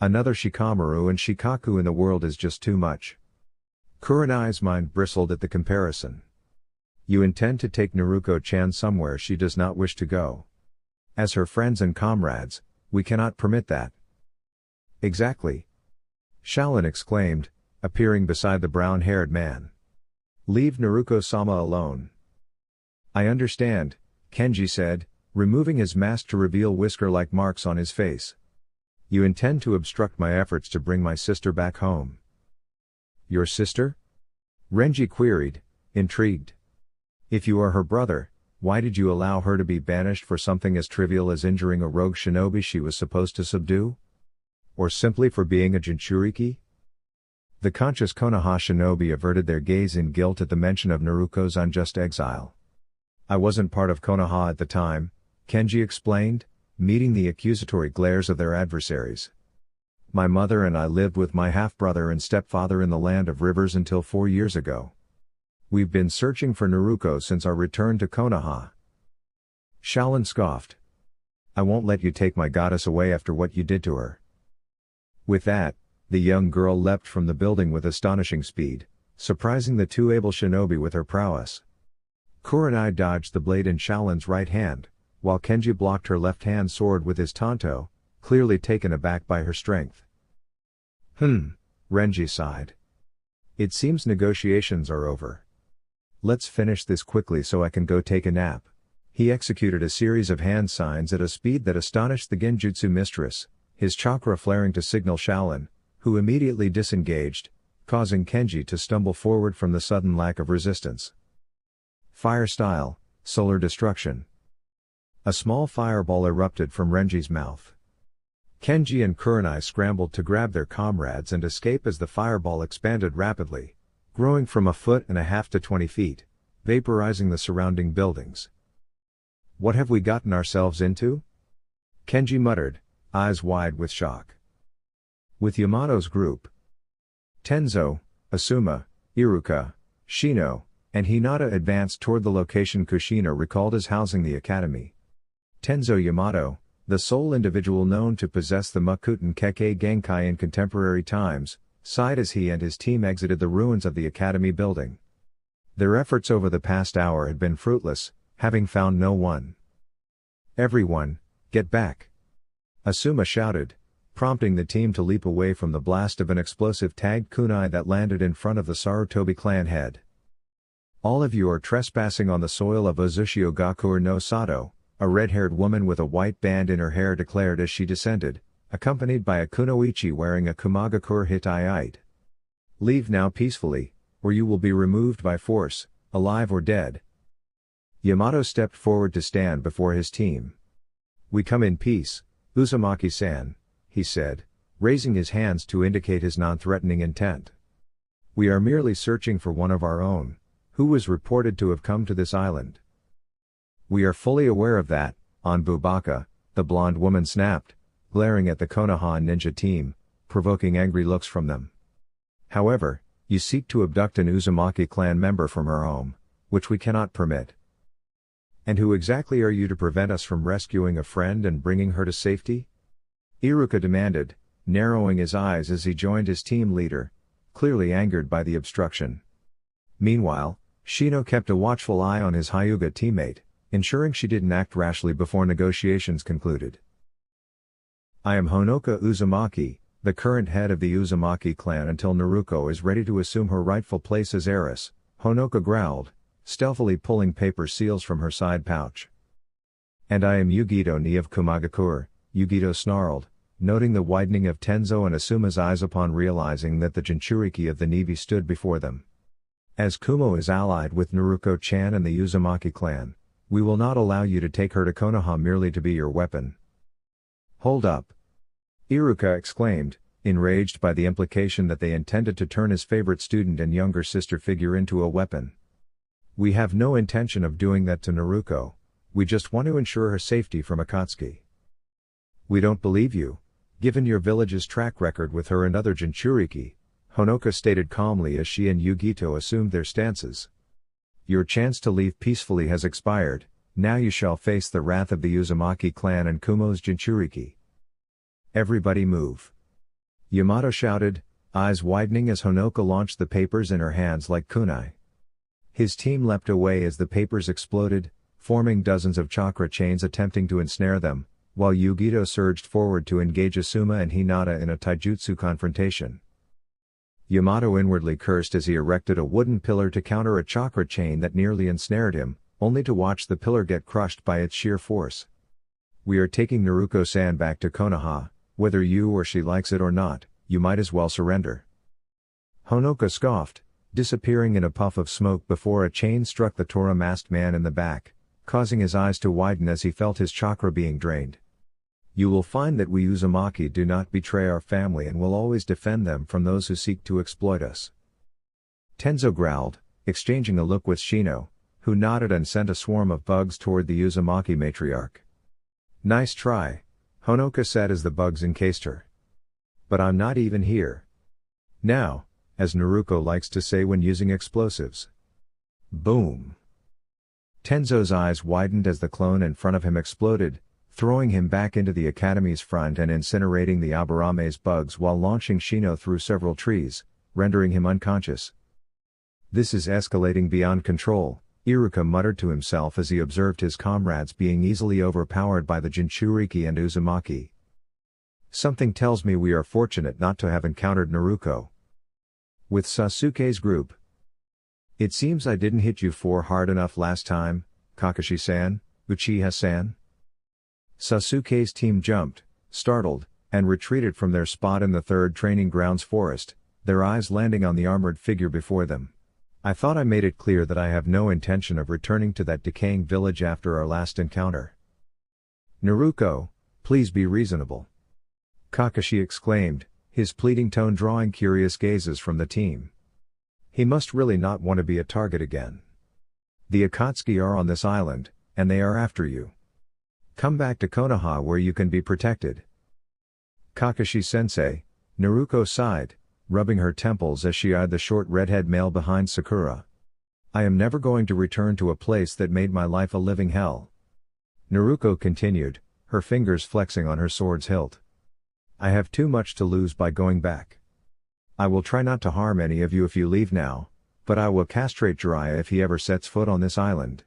Speaker 1: Another Shikamaru and Shikaku in the world is just too much." Kurenai's mind bristled at the comparison. "You intend to take Naruko-chan somewhere she does not wish to go. As her friends and comrades, we cannot permit that." "Exactly," Shaolin exclaimed, appearing beside the brown-haired man. "Leave Naruko-sama alone." "I understand," Kenji said, removing his mask to reveal whisker-like marks on his face. "You intend to obstruct my efforts to bring my sister back home." "Your sister?" Renji queried, intrigued. "If you are her brother, why did you allow her to be banished for something as trivial as injuring a rogue shinobi she was supposed to subdue? Or simply for being a Jinchuriki?" The conscious Konoha shinobi averted their gaze in guilt at the mention of Naruko's unjust exile. "I wasn't part of Konoha at the time," Kenji explained, meeting the accusatory glares of their adversaries. "My mother and I lived with my half-brother and stepfather in the land of rivers until 4 years ago. We've been searching for Naruko since our return to Konoha." Shaolin scoffed. "I won't let you take my goddess away after what you did to her." With that, the young girl leapt from the building with astonishing speed, surprising the two able shinobi with her prowess. Kurenai dodged the blade in Shaolin's right hand, while Kenji blocked her left-hand sword with his tanto, clearly taken aback by her strength. Renji sighed. "It seems negotiations are over. Let's finish this quickly so I can go take a nap." He executed a series of hand signs at a speed that astonished the Genjutsu mistress, his chakra flaring to signal Shaolin, who immediately disengaged, causing Kenji to stumble forward from the sudden lack of resistance. Fire style, solar destruction. A small fireball erupted from Renji's mouth. Kenji and Kurenai scrambled to grab their comrades and escape as the fireball expanded rapidly, growing from 1.5 feet to 20 feet, vaporizing the surrounding buildings. "What have we gotten ourselves into?" Kenji muttered, eyes wide with shock. With Yamato's group, Tenzo, Asuma, Iruka, Shino, and Hinata advanced toward the location Kushina recalled as housing the academy. Tenzo Yamato, the sole individual known to possess the Makuten Kekkei Genkai in contemporary times, sighed as he and his team exited the ruins of the academy building. Their efforts over the past hour had been fruitless, having found no one. "Everyone, get back!" Asuma shouted, prompting the team to leap away from the blast of an explosive tagged kunai that landed in front of the Sarutobi clan head. "All of you are trespassing on the soil of Uzushio Gakuer no Sato," a red-haired woman with a white band in her hair declared as she descended, accompanied by a kunoichi wearing a Kumagakure Hitaiite. "Leave now peacefully, or you will be removed by force, alive or dead." Yamato stepped forward to stand before his team. "We come in peace, Uzumaki-san," he said, raising his hands to indicate his non-threatening intent. "We are merely searching for one of our own, who was reported to have come to this island." "We are fully aware of that, Onbubaka," the blonde woman snapped, glaring at the Konoha ninja team, provoking angry looks from them. "However, you seek to abduct an Uzumaki clan member from her home, which we cannot permit. And who exactly are you to prevent us from rescuing a friend and bringing her to safety?" Iruka demanded, narrowing his eyes as he joined his team leader, clearly angered by the obstruction. Meanwhile, Shino kept a watchful eye on his Hyuga teammate, ensuring she didn't act rashly before negotiations concluded. "I am Honoka Uzumaki, the current head of the Uzumaki clan until Naruko is ready to assume her rightful place as heiress," Honoka growled, stealthily pulling paper seals from her side pouch. "And I am Yugito Ni of Kumagakure," Yugito snarled, noting the widening of Tenzo and Asuma's eyes upon realizing that the Jinchuriki of the Navy stood before them. "As Kumo is allied with Naruko-chan and the Uzumaki clan, we will not allow you to take her to Konoha merely to be your weapon." "Hold up!" Iruka exclaimed, enraged by the implication that they intended to turn his favorite student and younger sister figure into a weapon. "We have no intention of doing that to Naruko, we just want to ensure her safety from Akatsuki." We don't believe you, given your village's track record with her and other Jinchuriki, Honoka stated calmly as she and Yugito assumed their stances. Your chance to leave peacefully has expired, now you shall face the wrath of the Uzumaki clan and Kumo's Jinchuriki. Everybody move. Yamato shouted, eyes widening as Honoka launched the papers in her hands like kunai. His team leapt away as the papers exploded, forming dozens of chakra chains attempting to ensnare them, while Yugito surged forward to engage Asuma and Hinata in a taijutsu confrontation. Yamato inwardly cursed as he erected a wooden pillar to counter a chakra chain that nearly ensnared him, only to watch the pillar get crushed by its sheer force. We are taking Naruko-san back to Konoha, whether you or she likes it or not, you might as well surrender. Honoka scoffed, disappearing in a puff of smoke before a chain struck the Tora-masked man in the back, causing his eyes to widen as he felt his chakra being drained. You will find that we Uzumaki do not betray our family and will always defend them from those who seek to exploit us. Tenzo growled, exchanging a look with Shino, who nodded and sent a swarm of bugs toward the Uzumaki matriarch. Nice try, Honoka said as the bugs encased her. But I'm not even here. Now, as Naruko likes to say when using explosives. Boom. Tenzo's eyes widened as the clone in front of him exploded, throwing him back into the academy's front and incinerating the Abarame's bugs while launching Shino through several trees, rendering him unconscious. This is escalating beyond control, Iruka muttered to himself as he observed his comrades being easily overpowered by the Jinchuriki and Uzumaki. Something tells me we are fortunate not to have encountered Naruko. With Sasuke's group. It seems I didn't hit you hard enough last time, Kakashi-san, Uchiha-san. Sasuke's team jumped, startled, and retreated from their spot in the third training grounds forest, their eyes landing on the armored figure before them. I thought I made it clear that I have no intention of returning to that decaying village after our last encounter. Naruko, please be reasonable. Kakashi exclaimed, his pleading tone drawing curious gazes from the team. He must really not want to be a target again. The Akatsuki are on this island, and they are after you. Come back to Konoha where you can be protected. Kakashi-sensei, Naruko sighed, rubbing her temples as she eyed the short redhead male behind Sakura. I am never going to return to a place that made my life a living hell. Naruko continued, her fingers flexing on her sword's hilt. I have too much to lose by going back. I will try not to harm any of you if you leave now, but I will castrate Jiraiya if he ever sets foot on this island.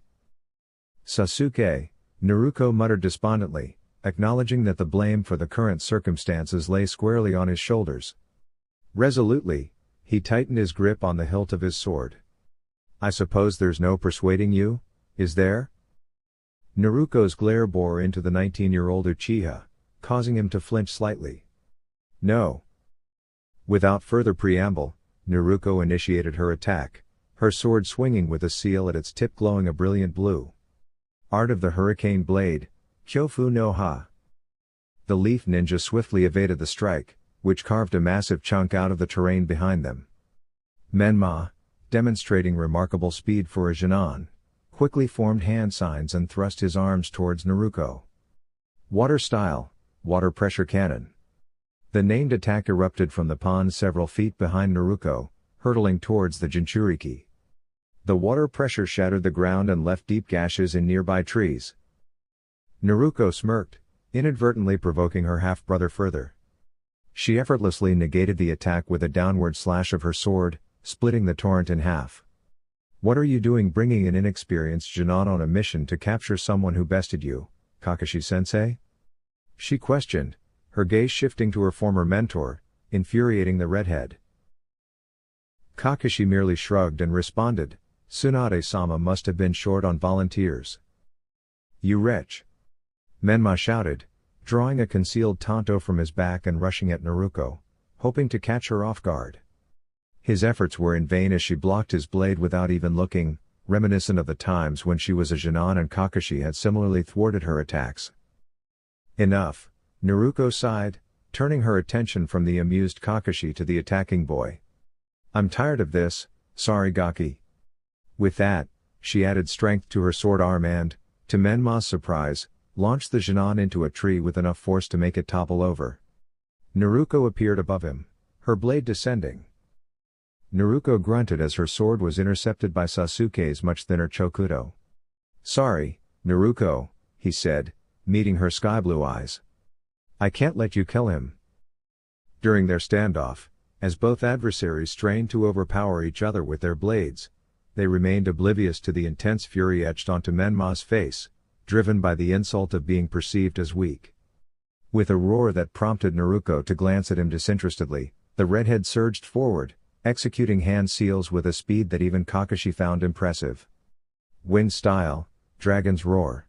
Speaker 1: Sasuke, Naruko muttered despondently, acknowledging that the blame for the current circumstances lay squarely on his shoulders. Resolutely, he tightened his grip on the hilt of his sword. I suppose there's no persuading you, is there? Naruko's glare bore into the 19-year-old Uchiha, causing him to flinch slightly. No. Without further preamble, Naruko initiated her attack, her sword swinging with a seal at its tip glowing a brilliant blue. Art of the Hurricane Blade, Kyofu no Ha. The leaf ninja swiftly evaded the strike, which carved a massive chunk out of the terrain behind them. Menma, demonstrating remarkable speed for a Genin, quickly formed hand signs and thrust his arms towards Naruko. Water style, water pressure cannon. The named attack erupted from the pond several feet behind Naruko, hurtling towards the Jinchuriki. The water pressure shattered the ground and left deep gashes in nearby trees. Naruko smirked, inadvertently provoking her half-brother further. She effortlessly negated the attack with a downward slash of her sword, splitting the torrent in half. What are you doing bringing an inexperienced Genin on a mission to capture someone who bested you, Kakashi-sensei? She questioned, her gaze shifting to her former mentor, infuriating the redhead. Kakashi merely shrugged and responded, Tsunade-sama must have been short on volunteers. You wretch! Menma shouted, drawing a concealed tanto from his back and rushing at Naruko, hoping to catch her off guard. His efforts were in vain as she blocked his blade without even looking, reminiscent of the times when she was a Genin and Kakashi had similarly thwarted her attacks. Enough, Naruko sighed, turning her attention from the amused Kakashi to the attacking boy. I'm tired of this, sorry Gaki. With that, she added strength to her sword arm and, to Menma's surprise, launched the Jinan into a tree with enough force to make it topple over. Naruko appeared above him, her blade descending. Naruko grunted as her sword was intercepted by Sasuke's much thinner chokudo. "Sorry, Naruko," he said, meeting her sky-blue eyes. "I can't let you kill him." During their standoff, as both adversaries strained to overpower each other with their blades, they remained oblivious to the intense fury etched onto Menma's face, driven by the insult of being perceived as weak. With a roar that prompted Naruko to glance at him disinterestedly, the redhead surged forward, executing hand seals with a speed that even Kakashi found impressive. Wind style, Dragon's Roar.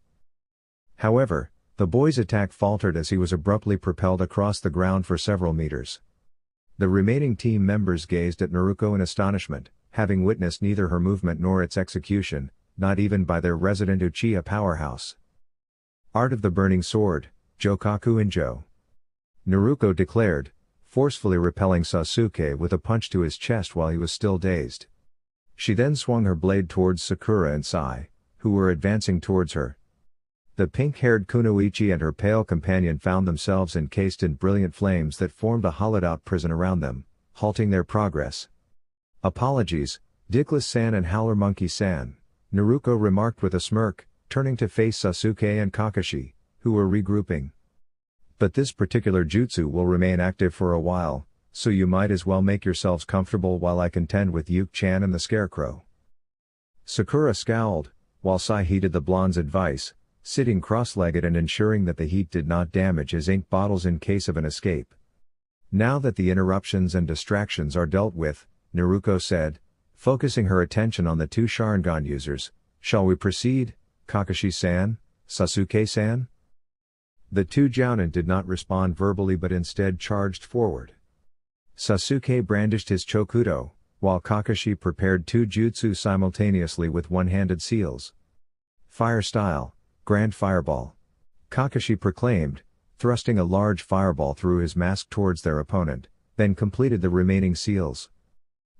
Speaker 1: However, the boy's attack faltered as he was abruptly propelled across the ground for several meters. The remaining team members gazed at Naruko in astonishment, having witnessed neither her movement nor its execution, not even by their resident Uchiha powerhouse. Art of the Burning Sword, Jokaku Injo. Naruko declared, forcefully repelling Sasuke with a punch to his chest while he was still dazed. She then swung her blade towards Sakura and Sai, who were advancing towards her. The pink-haired Kunoichi and her pale companion found themselves encased in brilliant flames that formed a hollowed-out prison around them, halting their progress. "Apologies, Dickless-san and Howler Monkey-san," Naruko remarked with a smirk, turning to face Sasuke and Kakashi, who were regrouping. "But this particular jutsu will remain active for a while, so you might as well make yourselves comfortable while I contend with Yuke-chan and the Scarecrow." Sakura scowled, while Sai heeded the blonde's advice, sitting cross-legged and ensuring that the heat did not damage his ink bottles in case of an escape. "Now that the interruptions and distractions are dealt with," Naruko said, focusing her attention on the two Sharingan users, "shall we proceed, Kakashi-san, Sasuke-san?" The two Jounin did not respond verbally but instead charged forward. Sasuke brandished his chokudo, while Kakashi prepared two jutsu simultaneously with one-handed seals. "Fire style, Grand Fireball," Kakashi proclaimed, thrusting a large fireball through his mask towards their opponent, then completed the remaining seals.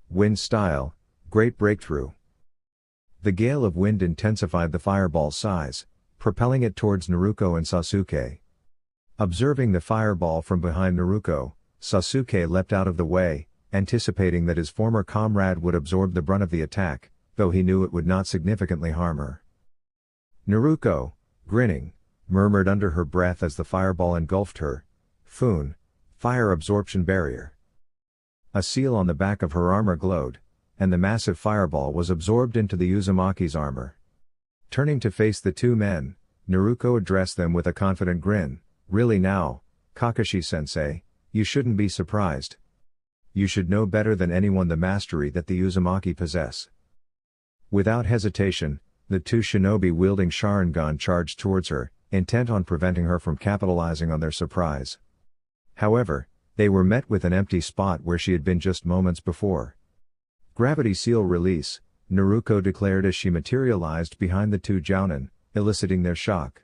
Speaker 1: "Wind style, Great Breakthrough." The gale of wind intensified the fireball's size, propelling it towards Naruko and Sasuke. Observing the fireball from behind Naruko, Sasuke leapt out of the way, anticipating that his former comrade would absorb the brunt of the attack, though he knew it would not significantly harm her. Naruko, grinning, murmured under her breath as the fireball engulfed her. "Fun, fire absorption barrier." A seal on the back of her armor glowed, and the massive fireball was absorbed into the Uzumaki's armor. Turning to face the two men, Naruko addressed them with a confident grin. "Really now, Kakashi-sensei, you shouldn't be surprised. You should know better than anyone the mastery that the Uzumaki possess." Without hesitation, the two shinobi wielding Sharingan charged towards her, intent on preventing her from capitalizing on their surprise. However, they were met with an empty spot where she had been just moments before. "Gravity seal release," Naruko declared as she materialized behind the two Jounin, eliciting their shock.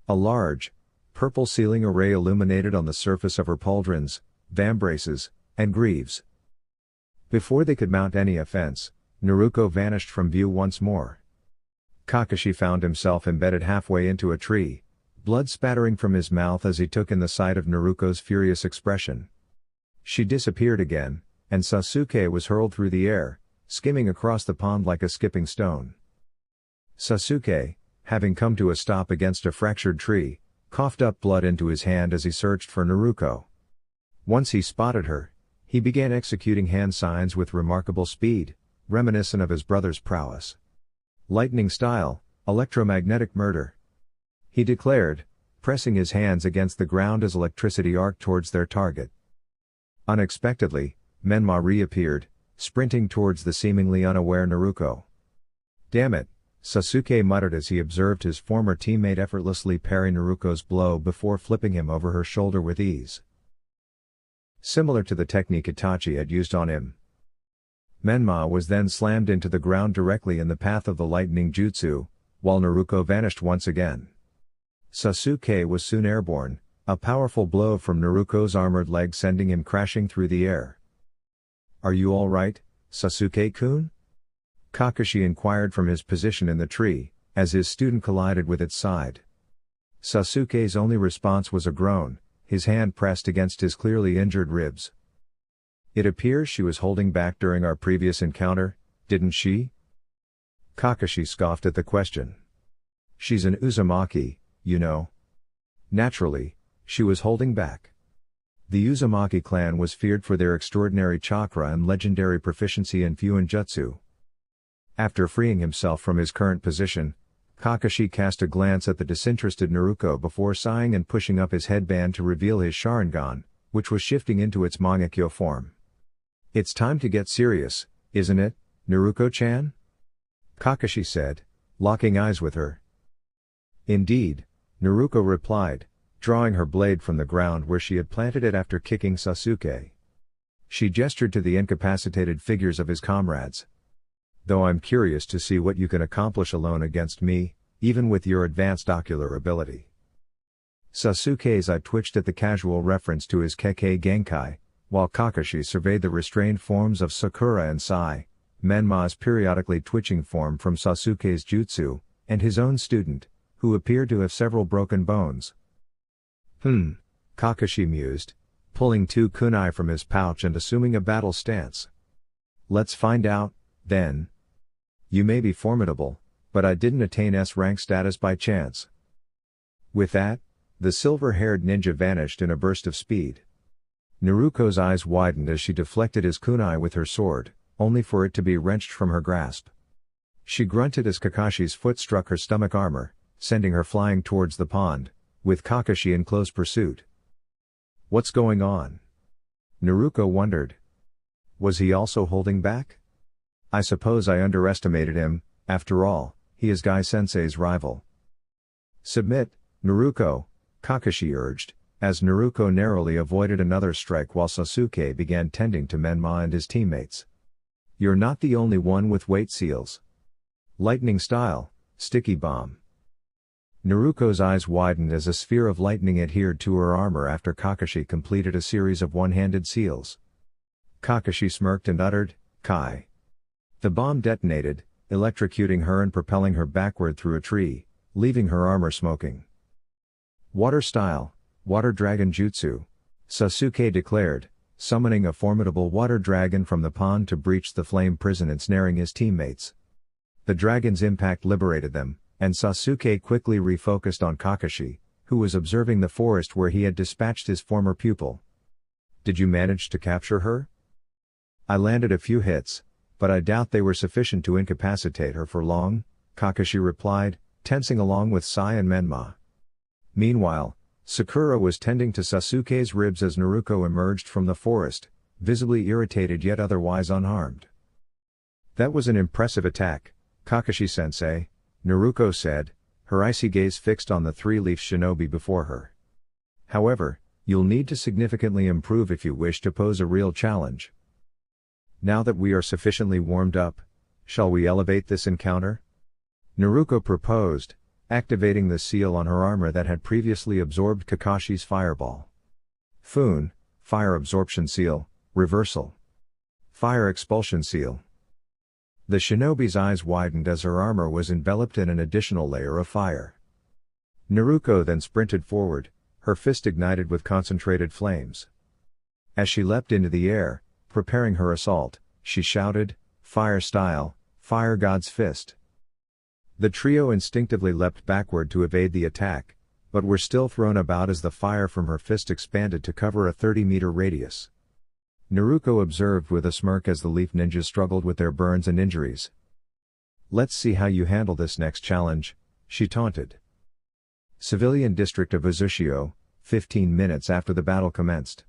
Speaker 1: A large, purple sealing array illuminated on the surface of her pauldrons, vambraces, and greaves. Before they could mount any offense, Naruko vanished from view once more. Kakashi found himself embedded halfway into a tree, blood spattering from his mouth as he took in the sight of Naruko's furious expression. She disappeared again, and Sasuke was hurled through the air, skimming across the pond like a skipping stone. Sasuke, having come to a stop against a fractured tree, coughed up blood into his hand as he searched for Naruko. Once he spotted her, he began executing hand signs with remarkable speed, reminiscent of his brother's prowess. "Lightning style, electromagnetic murder," he declared, pressing his hands against the ground as electricity arced towards their target. Unexpectedly, Menma reappeared, sprinting towards the seemingly unaware Naruko. "Damn it," Sasuke muttered as he observed his former teammate effortlessly parry Naruko's blow before flipping him over her shoulder with ease. Similar to the technique Itachi had used on him. Menma was then slammed into the ground directly in the path of the lightning jutsu, while Naruko vanished once again. Sasuke was soon airborne, a powerful blow from Naruko's armored leg sending him crashing through the air. "Are you all right, Sasuke-kun?" Kakashi inquired from his position in the tree, as his student collided with its side. Sasuke's only response was a groan, his hand pressed against his clearly injured ribs. It appears she was holding back during our previous encounter, didn't she? Kakashi scoffed at the question. She's an Uzumaki, you know. Naturally, she was holding back. The Uzumaki clan was feared for their extraordinary chakra and legendary proficiency in Fuinjutsu. After freeing himself from his current position, Kakashi cast a glance at the disinterested Naruko before sighing and pushing up his headband to reveal his Sharingan, which was shifting into its Mangekyo form. It's time to get serious, isn't it, Naruko-chan? Kakashi said, locking eyes with her. Indeed, Naruko replied, drawing her blade from the ground where she had planted it after kicking Sasuke. She gestured to the incapacitated figures of his comrades. Though I'm curious to see what you can accomplish alone against me, even with your advanced ocular ability. Sasuke's eye twitched at the casual reference to his Kekkei Genkai, while Kakashi surveyed the restrained forms of Sakura and Sai, Menma's periodically twitching form from Sasuke's jutsu, and his own student, who appeared to have several broken bones. Kakashi mused, pulling 2 kunai from his pouch and assuming a battle stance. Let's find out, then. You may be formidable, but I didn't attain S-rank status by chance. With that, the silver-haired ninja vanished in a burst of speed. Naruko's eyes widened as she deflected his kunai with her sword, only for it to be wrenched from her grasp. She grunted as Kakashi's foot struck her stomach armor, sending her flying towards the pond, with Kakashi in close pursuit. What's going on? Naruko wondered. Was he also holding back? I suppose I underestimated him, after all, he is Gai-sensei's rival. Submit, Naruko, Kakashi urged, as Naruko narrowly avoided another strike while Sasuke began tending to Menma and his teammates. You're not the only one with weight seals. Lightning style, sticky bomb. Naruko's eyes widened as a sphere of lightning adhered to her armor after Kakashi completed a series of one-handed seals. Kakashi smirked and uttered, Kai. The bomb detonated, electrocuting her and propelling her backward through a tree, leaving her armor smoking. Water style, water dragon jutsu, Sasuke declared, summoning a formidable water dragon from the pond to breach the flame prison ensnaring his teammates. The dragon's impact liberated them, and Sasuke quickly refocused on Kakashi, who was observing the forest where he had dispatched his former pupil. Did you manage to capture her? I landed a few hits, but I doubt they were sufficient to incapacitate her for long, Kakashi replied, tensing along with Sai and Menma. Meanwhile, Sakura was tending to Sasuke's ribs as Naruko emerged from the forest, visibly irritated yet otherwise unharmed. That was an impressive attack, Kakashi-sensei, Naruko said, her icy gaze fixed on the 3-leaf shinobi before her. However, you'll need to significantly improve if you wish to pose a real challenge. Now that we are sufficiently warmed up, shall we elevate this encounter? Naruko proposed, activating the seal on her armor that had previously absorbed Kakashi's fireball. Fun, fire absorption seal, reversal. Fire expulsion seal. The shinobi's eyes widened as her armor was enveloped in an additional layer of fire. Naruko then sprinted forward, her fist ignited with concentrated flames. As she leapt into the air, preparing her assault, she shouted, Fire style, Fire God's Fist. The trio instinctively leapt backward to evade the attack, but were still thrown about as the fire from her fist expanded to cover a 30-meter radius. Naruko observed with a smirk as the leaf ninjas struggled with their burns and injuries. Let's see how you handle this next challenge, she taunted. Civilian district of Uzushio, 15 minutes after the battle commenced.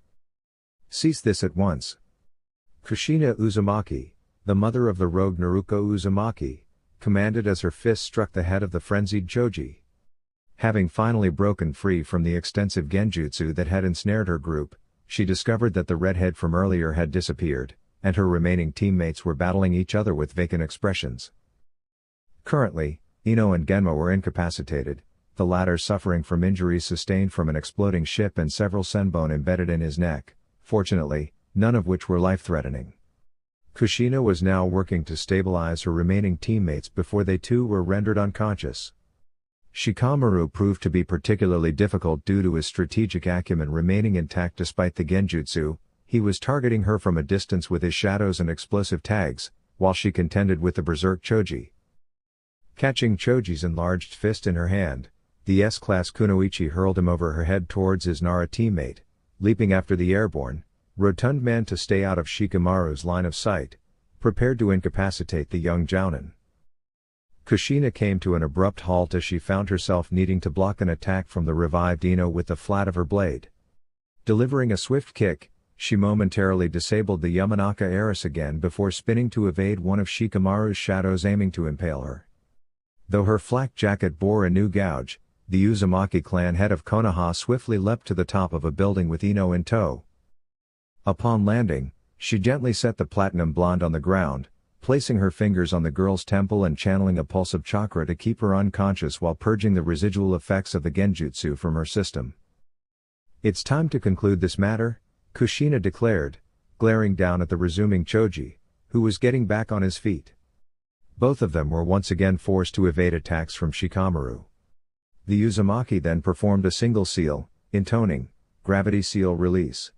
Speaker 1: Cease this at once. Kushina Uzumaki, the mother of the rogue Naruko Uzumaki, commanded as her fist struck the head of the frenzied Choji. Having finally broken free from the extensive genjutsu that had ensnared her group, she discovered that the redhead from earlier had disappeared, and her remaining teammates were battling each other with vacant expressions. Currently, Ino and Genma were incapacitated, the latter suffering from injuries sustained from an exploding ship and several senbon embedded in his neck, fortunately, none of which were life-threatening. Kushina was now working to stabilize her remaining teammates before they too were rendered unconscious. Shikamaru proved to be particularly difficult due to his strategic acumen remaining intact despite the genjutsu. He was targeting her from a distance with his shadows and explosive tags, while she contended with the berserk Choji. Catching Choji's enlarged fist in her hand, the S-class Kunoichi hurled him over her head towards his Nara teammate, leaping after the airborne, rotund man to stay out of Shikamaru's line of sight, prepared to incapacitate the young jounin. Kushina came to an abrupt halt as she found herself needing to block an attack from the revived Ino with the flat of her blade. Delivering a swift kick, she momentarily disabled the Yamanaka heiress again before spinning to evade one of Shikamaru's shadows aiming to impale her. Though her flak jacket bore a new gouge, the Uzumaki clan head of Konoha swiftly leapt to the top of a building with Ino in tow. Upon landing, she gently set the platinum blonde on the ground, placing her fingers on the girl's temple and channeling a pulse of chakra to keep her unconscious while purging the residual effects of the genjutsu from her system. "It's time to conclude this matter," Kushina declared, glaring down at the resuming Choji, who was getting back on his feet. Both of them were once again forced to evade attacks from Shikamaru. The Uzumaki then performed a single seal, intoning, "Gravity seal release."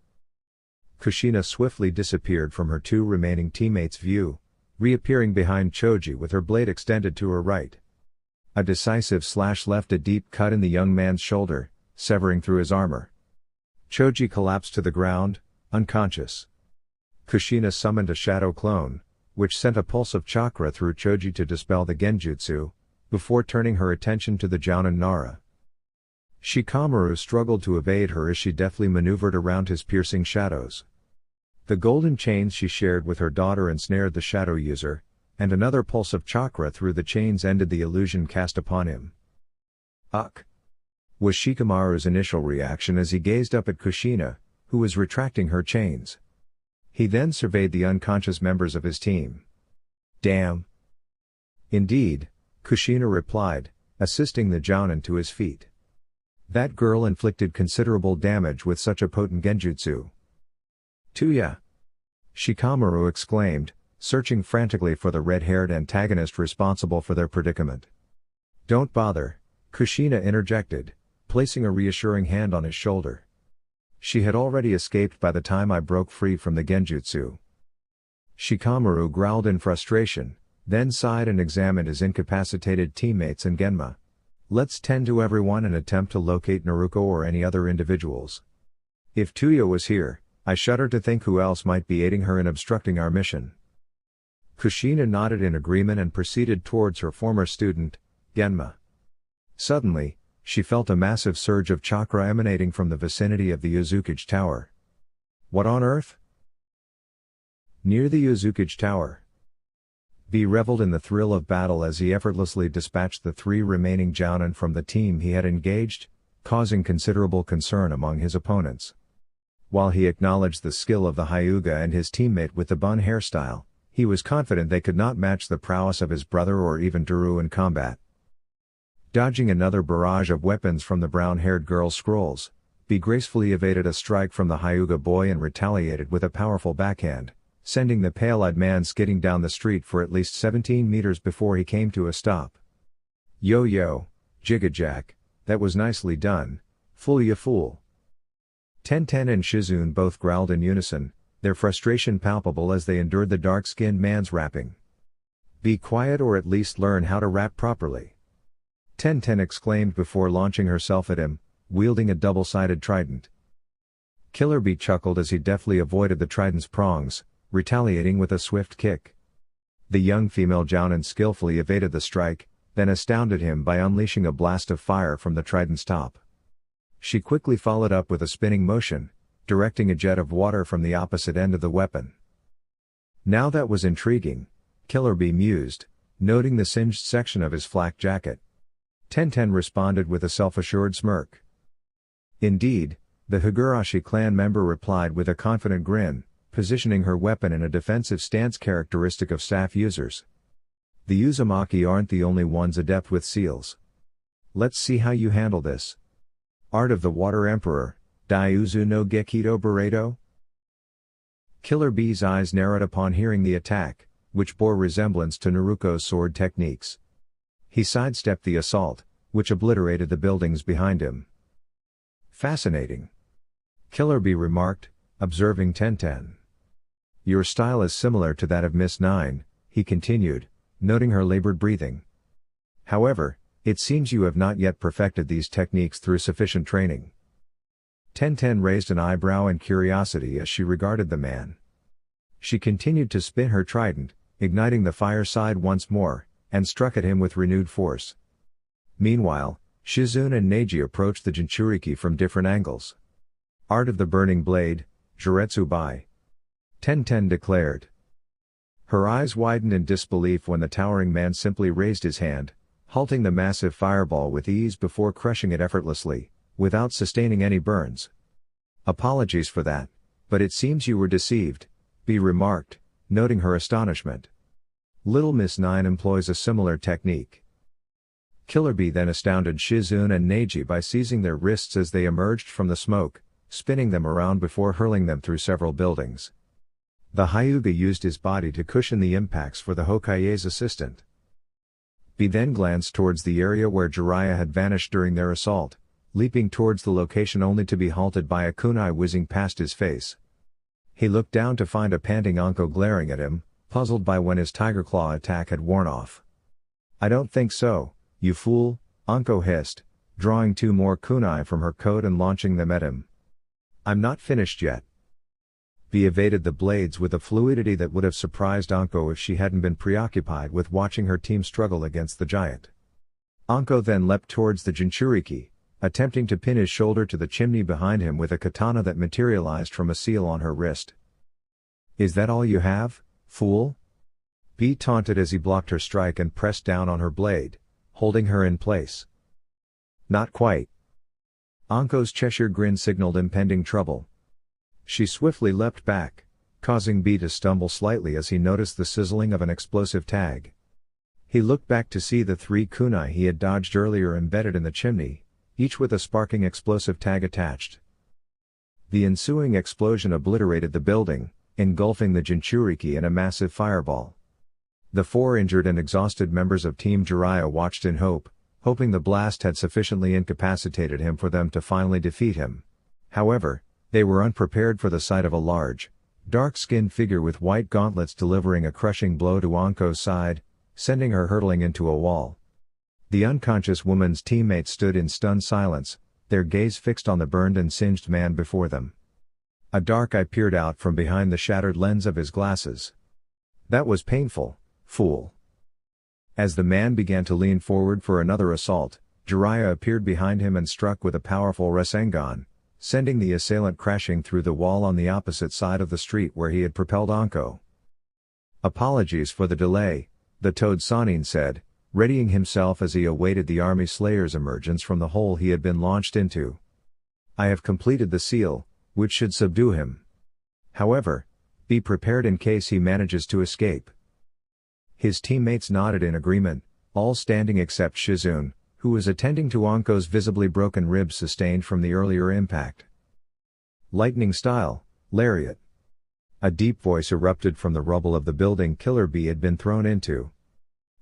Speaker 1: Kushina swiftly disappeared from her two remaining teammates' view, reappearing behind Choji with her blade extended to her right. A decisive slash left a deep cut in the young man's shoulder, severing through his armor. Choji collapsed to the ground, unconscious. Kushina summoned a shadow clone, which sent a pulse of chakra through Choji to dispel the genjutsu, before turning her attention to the jounin Nara. Shikamaru struggled to evade her as she deftly maneuvered around his piercing shadows. The golden chains she shared with her daughter ensnared the shadow user, and another pulse of chakra through the chains ended the illusion cast upon him. "Ugh!" was Shikamaru's initial reaction as he gazed up at Kushina, who was retracting her chains. He then surveyed the unconscious members of his team. "Damn!" "Indeed," Kushina replied, assisting the jounin to his feet. "That girl inflicted considerable damage with such a potent genjutsu." "Tuya!" Shikamaru exclaimed, searching frantically for the red-haired antagonist responsible for their predicament. "Don't bother," Kushina interjected, placing a reassuring hand on his shoulder. "She had already escaped by the time I broke free from the genjutsu." Shikamaru growled in frustration, then sighed and examined his incapacitated teammates and Genma. "Let's tend to everyone and attempt to locate Naruko or any other individuals. If Tuya was here, I shudder to think who else might be aiding her in obstructing our mission." Kushina nodded in agreement and proceeded towards her former student, Genma. Suddenly, she felt a massive surge of chakra emanating from the vicinity of the Yozukage Tower. "What on earth?" Near the Yozukage Tower, B reveled in the thrill of battle as he effortlessly dispatched the three remaining jounin from the team he had engaged, causing considerable concern among his opponents. While he acknowledged the skill of the Hyuga and his teammate with the bun hairstyle, he was confident they could not match the prowess of his brother or even Daru in combat. Dodging another barrage of weapons from the brown-haired girl's scrolls, B gracefully evaded a strike from the Hyuga boy and retaliated with a powerful backhand, sending the pale-eyed man skidding down the street for at least 17 meters before he came to a stop. "Yo, Jigajack, that was nicely done, fool ya fool." Tenten and Shizune both growled in unison, their frustration palpable as they endured the dark-skinned man's rapping. "Be quiet or at least learn how to rap properly," Tenten exclaimed before launching herself at him, wielding a double-sided trident. Killer Bee chuckled as he deftly avoided the trident's prongs, retaliating with a swift kick. The young female jounin skillfully evaded the strike, then astounded him by unleashing a blast of fire from the trident's top. She quickly followed up with a spinning motion, directing a jet of water from the opposite end of the weapon. Now that was intriguing, Killer Bee mused, noting the singed section of his flak jacket. Tenten responded with a self-assured smirk. Indeed, the Higurashi clan member replied with a confident grin, positioning her weapon in a defensive stance characteristic of staff users. The Uzumaki aren't the only ones adept with seals. Let's see how you handle this. Art of the Water Emperor, Daiuzu no Gekido Beredo? Killer Bee's eyes narrowed upon hearing the attack, which bore resemblance to Naruko's sword techniques. He sidestepped the assault, which obliterated the buildings behind him. Fascinating. Killer B remarked, observing Tenten. Your style is similar to that of Miss Nine, he continued, noting her labored breathing. However, it seems you have not yet perfected these techniques through sufficient training. Tenten raised an eyebrow in curiosity as she regarded the man. She continued to spin her trident, igniting the fireside once more, and struck at him with renewed force. Meanwhile, Shizune and Neji approached the Jinchuriki from different angles. Art of the Burning Blade, Juretsu Bai. Tenten declared. Her eyes widened in disbelief when the towering man simply raised his hand, halting the massive fireball with ease before crushing it effortlessly, without sustaining any burns. Apologies for that, but it seems you were deceived, B remarked, noting her astonishment. Little Miss Nine employs a similar technique. Killer B then astounded Shizune and Neji by seizing their wrists as they emerged from the smoke, spinning them around before hurling them through several buildings. The Hyuga used his body to cushion the impacts for the Hokage's assistant. B then glanced towards the area where Jiraiya had vanished during their assault, leaping towards the location only to be halted by a kunai whizzing past his face. He looked down to find a panting Anko glaring at him, puzzled by when his Tiger Claw attack had worn off. I don't think so, you fool, Anko hissed, drawing 2 more kunai from her coat and launching them at him. I'm not finished yet. B evaded the blades with a fluidity that would have surprised Anko if she hadn't been preoccupied with watching her team struggle against the giant. Anko then leapt towards the Jinchuriki, attempting to pin his shoulder to the chimney behind him with a katana that materialized from a seal on her wrist. Is that all you have, fool? B taunted as he blocked her strike and pressed down on her blade, holding her in place. Not quite. Anko's Cheshire grin signaled impending trouble. She swiftly leapt back, causing B to stumble slightly as he noticed the sizzling of an explosive tag. He looked back to see the 3 kunai he had dodged earlier embedded in the chimney, each with a sparking explosive tag attached. The ensuing explosion obliterated the building, engulfing the Jinchuriki in a massive fireball. The 4 injured and exhausted members of Team Jiraiya watched in hope, hoping the blast had sufficiently incapacitated him for them to finally defeat him. However, they were unprepared for the sight of a large, dark-skinned figure with white gauntlets delivering a crushing blow to Anko's side, sending her hurtling into a wall. The unconscious woman's teammates stood in stunned silence, their gaze fixed on the burned and singed man before them. A dark eye peered out from behind the shattered lens of his glasses. That was painful, fool. As the man began to lean forward for another assault, Jiraiya appeared behind him and struck with a powerful Rasengan, sending the assailant crashing through the wall on the opposite side of the street where he had propelled Anko. Apologies for the delay, the Toad Sanin said, readying himself as he awaited the army slayer's emergence from the hole he had been launched into. I have completed the seal, which should subdue him. However, be prepared in case he manages to escape. His teammates nodded in agreement, all standing except Shizune, who was attending to Anko's visibly broken ribs sustained from the earlier impact. Lightning style, lariat. A deep voice erupted from the rubble of the building Killer B had been thrown into.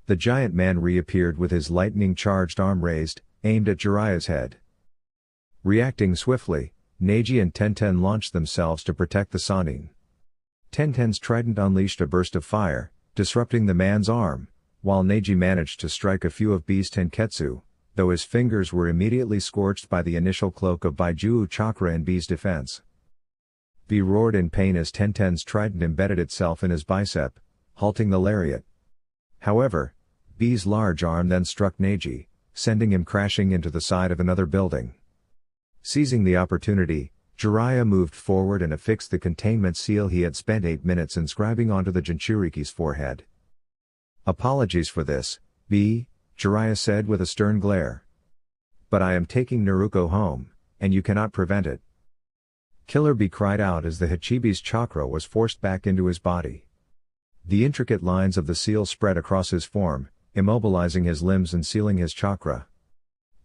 Speaker 1: The giant man reappeared with his lightning-charged arm raised, aimed at Jiraiya's head. Reacting swiftly, Neji and Tenten launched themselves to protect the Sanin. Tenten's trident unleashed a burst of fire, disrupting the man's arm, while Neji managed to strike a few of B's Tenketsu, though his fingers were immediately scorched by the initial cloak of Baijuu chakra in B's defense. B roared in pain as Tenten's trident embedded itself in his bicep, halting the lariat. However, B's large arm then struck Neji, sending him crashing into the side of another building. Seizing the opportunity, Jiraiya moved forward and affixed the containment seal he had spent 8 minutes inscribing onto the Jinchuriki's forehead. Apologies for this, B, Jiraiya said with a stern glare. But I am taking Naruko home, and you cannot prevent it. Killer B cried out as the Hachibi's chakra was forced back into his body. The intricate lines of the seal spread across his form, immobilizing his limbs and sealing his chakra.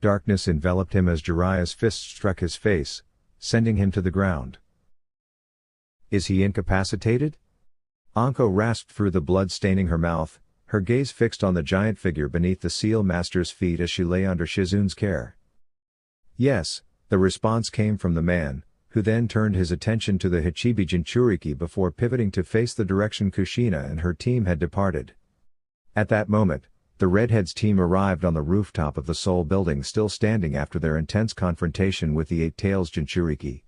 Speaker 1: Darkness enveloped him as Jiraiya's fist struck his face, sending him to the ground. Is he incapacitated? Anko rasped through the blood staining her mouth, her gaze fixed on the giant figure beneath the seal master's feet as she lay under Shizun's care. Yes, the response came from the man, who then turned his attention to the Hichibi Jinchuriki before pivoting to face the direction Kushina and her team had departed. At that moment, the Redheads team arrived on the rooftop of the Seoul building, still standing after their intense confrontation with the Eight Tails Jinchuriki.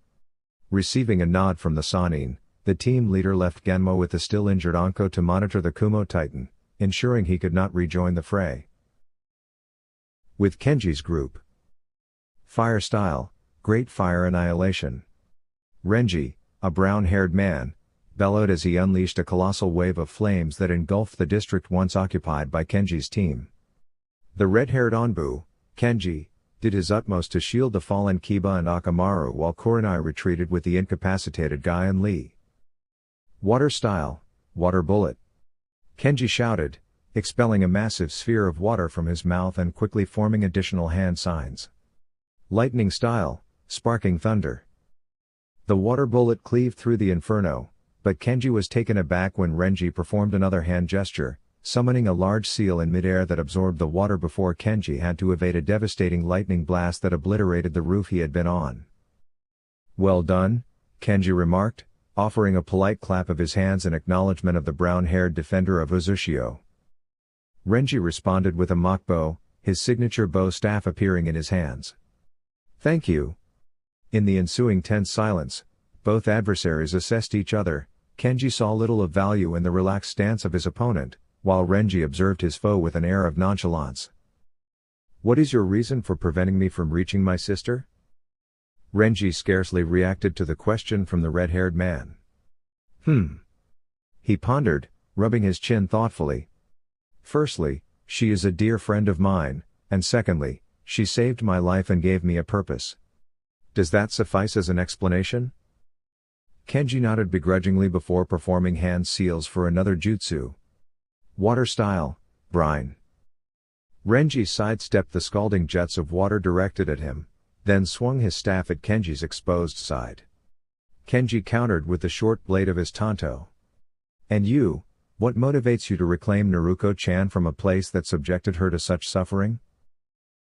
Speaker 1: Receiving a nod from the Sanin, the team leader left Genmo with the still injured Anko to monitor the Kumo Titan, ensuring he could not rejoin the fray. With Kenji's group. Fire style, great fire annihilation. Renji, a brown-haired man, bellowed as he unleashed a colossal wave of flames that engulfed the district once occupied by Kenji's team. The red-haired Onbu, Kenji, did his utmost to shield the fallen Kiba and Akamaru while Kurenai retreated with the incapacitated Guy and Lee. Water style, water bullet. Kenji shouted, expelling a massive sphere of water from his mouth and quickly forming additional hand signs. Lightning style, sparking thunder. The water bullet cleaved through the inferno, but Kenji was taken aback when Renji performed another hand gesture, summoning a large seal in midair that absorbed the water before Kenji had to evade a devastating lightning blast that obliterated the roof he had been on. "Well done," Kenji remarked, offering a polite clap of his hands in acknowledgement of the brown-haired defender of Uzushio. Renji responded with a mock bow, his signature bow staff appearing in his hands. "Thank you." In the ensuing tense silence, both adversaries assessed each other. Kenji saw little of value in the relaxed stance of his opponent, while Renji observed his foe with an air of nonchalance. "What is your reason for preventing me from reaching my sister?" Renji scarcely reacted to the question from the red-haired man. He pondered, rubbing his chin thoughtfully. "Firstly, she is a dear friend of mine, and secondly, she saved my life and gave me a purpose. Does that suffice as an explanation?" Kenji nodded begrudgingly before performing hand seals for another jutsu. Water style, brine. Renji sidestepped the scalding jets of water directed at him, then swung his staff at Kenji's exposed side. Kenji countered with the short blade of his tanto. "And you, what motivates you to reclaim Naruko-chan from a place that subjected her to such suffering?"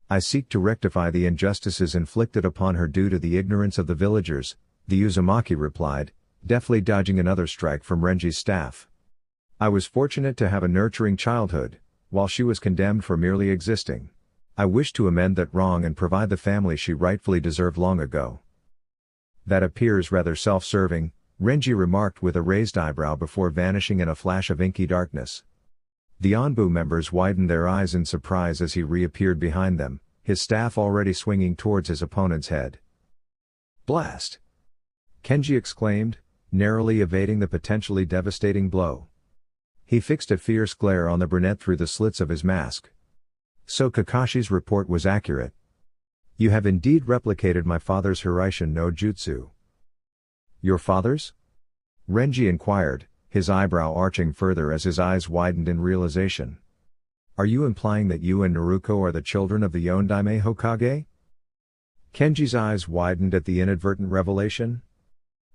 Speaker 1: "I seek to rectify the injustices inflicted upon her due to the ignorance of the villagers," the Uzumaki replied, deftly dodging another strike from Renji's staff. "I was fortunate to have a nurturing childhood, while she was condemned for merely existing. I wish to amend that wrong and provide the family she rightfully deserved long ago." "That appears rather self-serving," Renji remarked with a raised eyebrow before vanishing in a flash of inky darkness. The Onbu members widened their eyes in surprise as he reappeared behind them, his staff already swinging towards his opponent's head. "Blast!" Kenji exclaimed, narrowly evading the potentially devastating blow. He fixed a fierce glare on the brunette through the slits of his mask. "So Kakashi's report was accurate. You have indeed replicated my father's Hiraishin no Jutsu." "Your father's?" Renji inquired, his eyebrow arching further as his eyes widened in realization. "Are you implying that you and Naruko are the children of the Yondaime Hokage?" Kenji's eyes widened at the inadvertent revelation.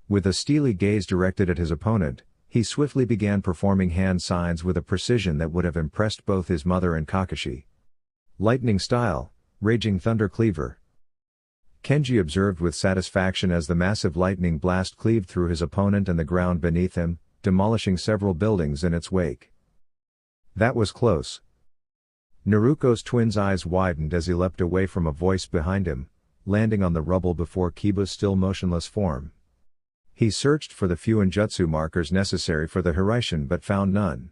Speaker 1: With a steely gaze directed at his opponent, he swiftly began performing hand signs with a precision that would have impressed both his mother and Kakashi. Lightning style, raging thunder cleaver. Kenji observed with satisfaction as the massive lightning blast cleaved through his opponent and the ground beneath him, demolishing several buildings in its wake. "That was close." Naruko's twin's eyes widened as he leapt away from a voice behind him, landing on the rubble before Kiba's still motionless form. He searched for the Fuinjutsu markers necessary for the Hiraishin but found none.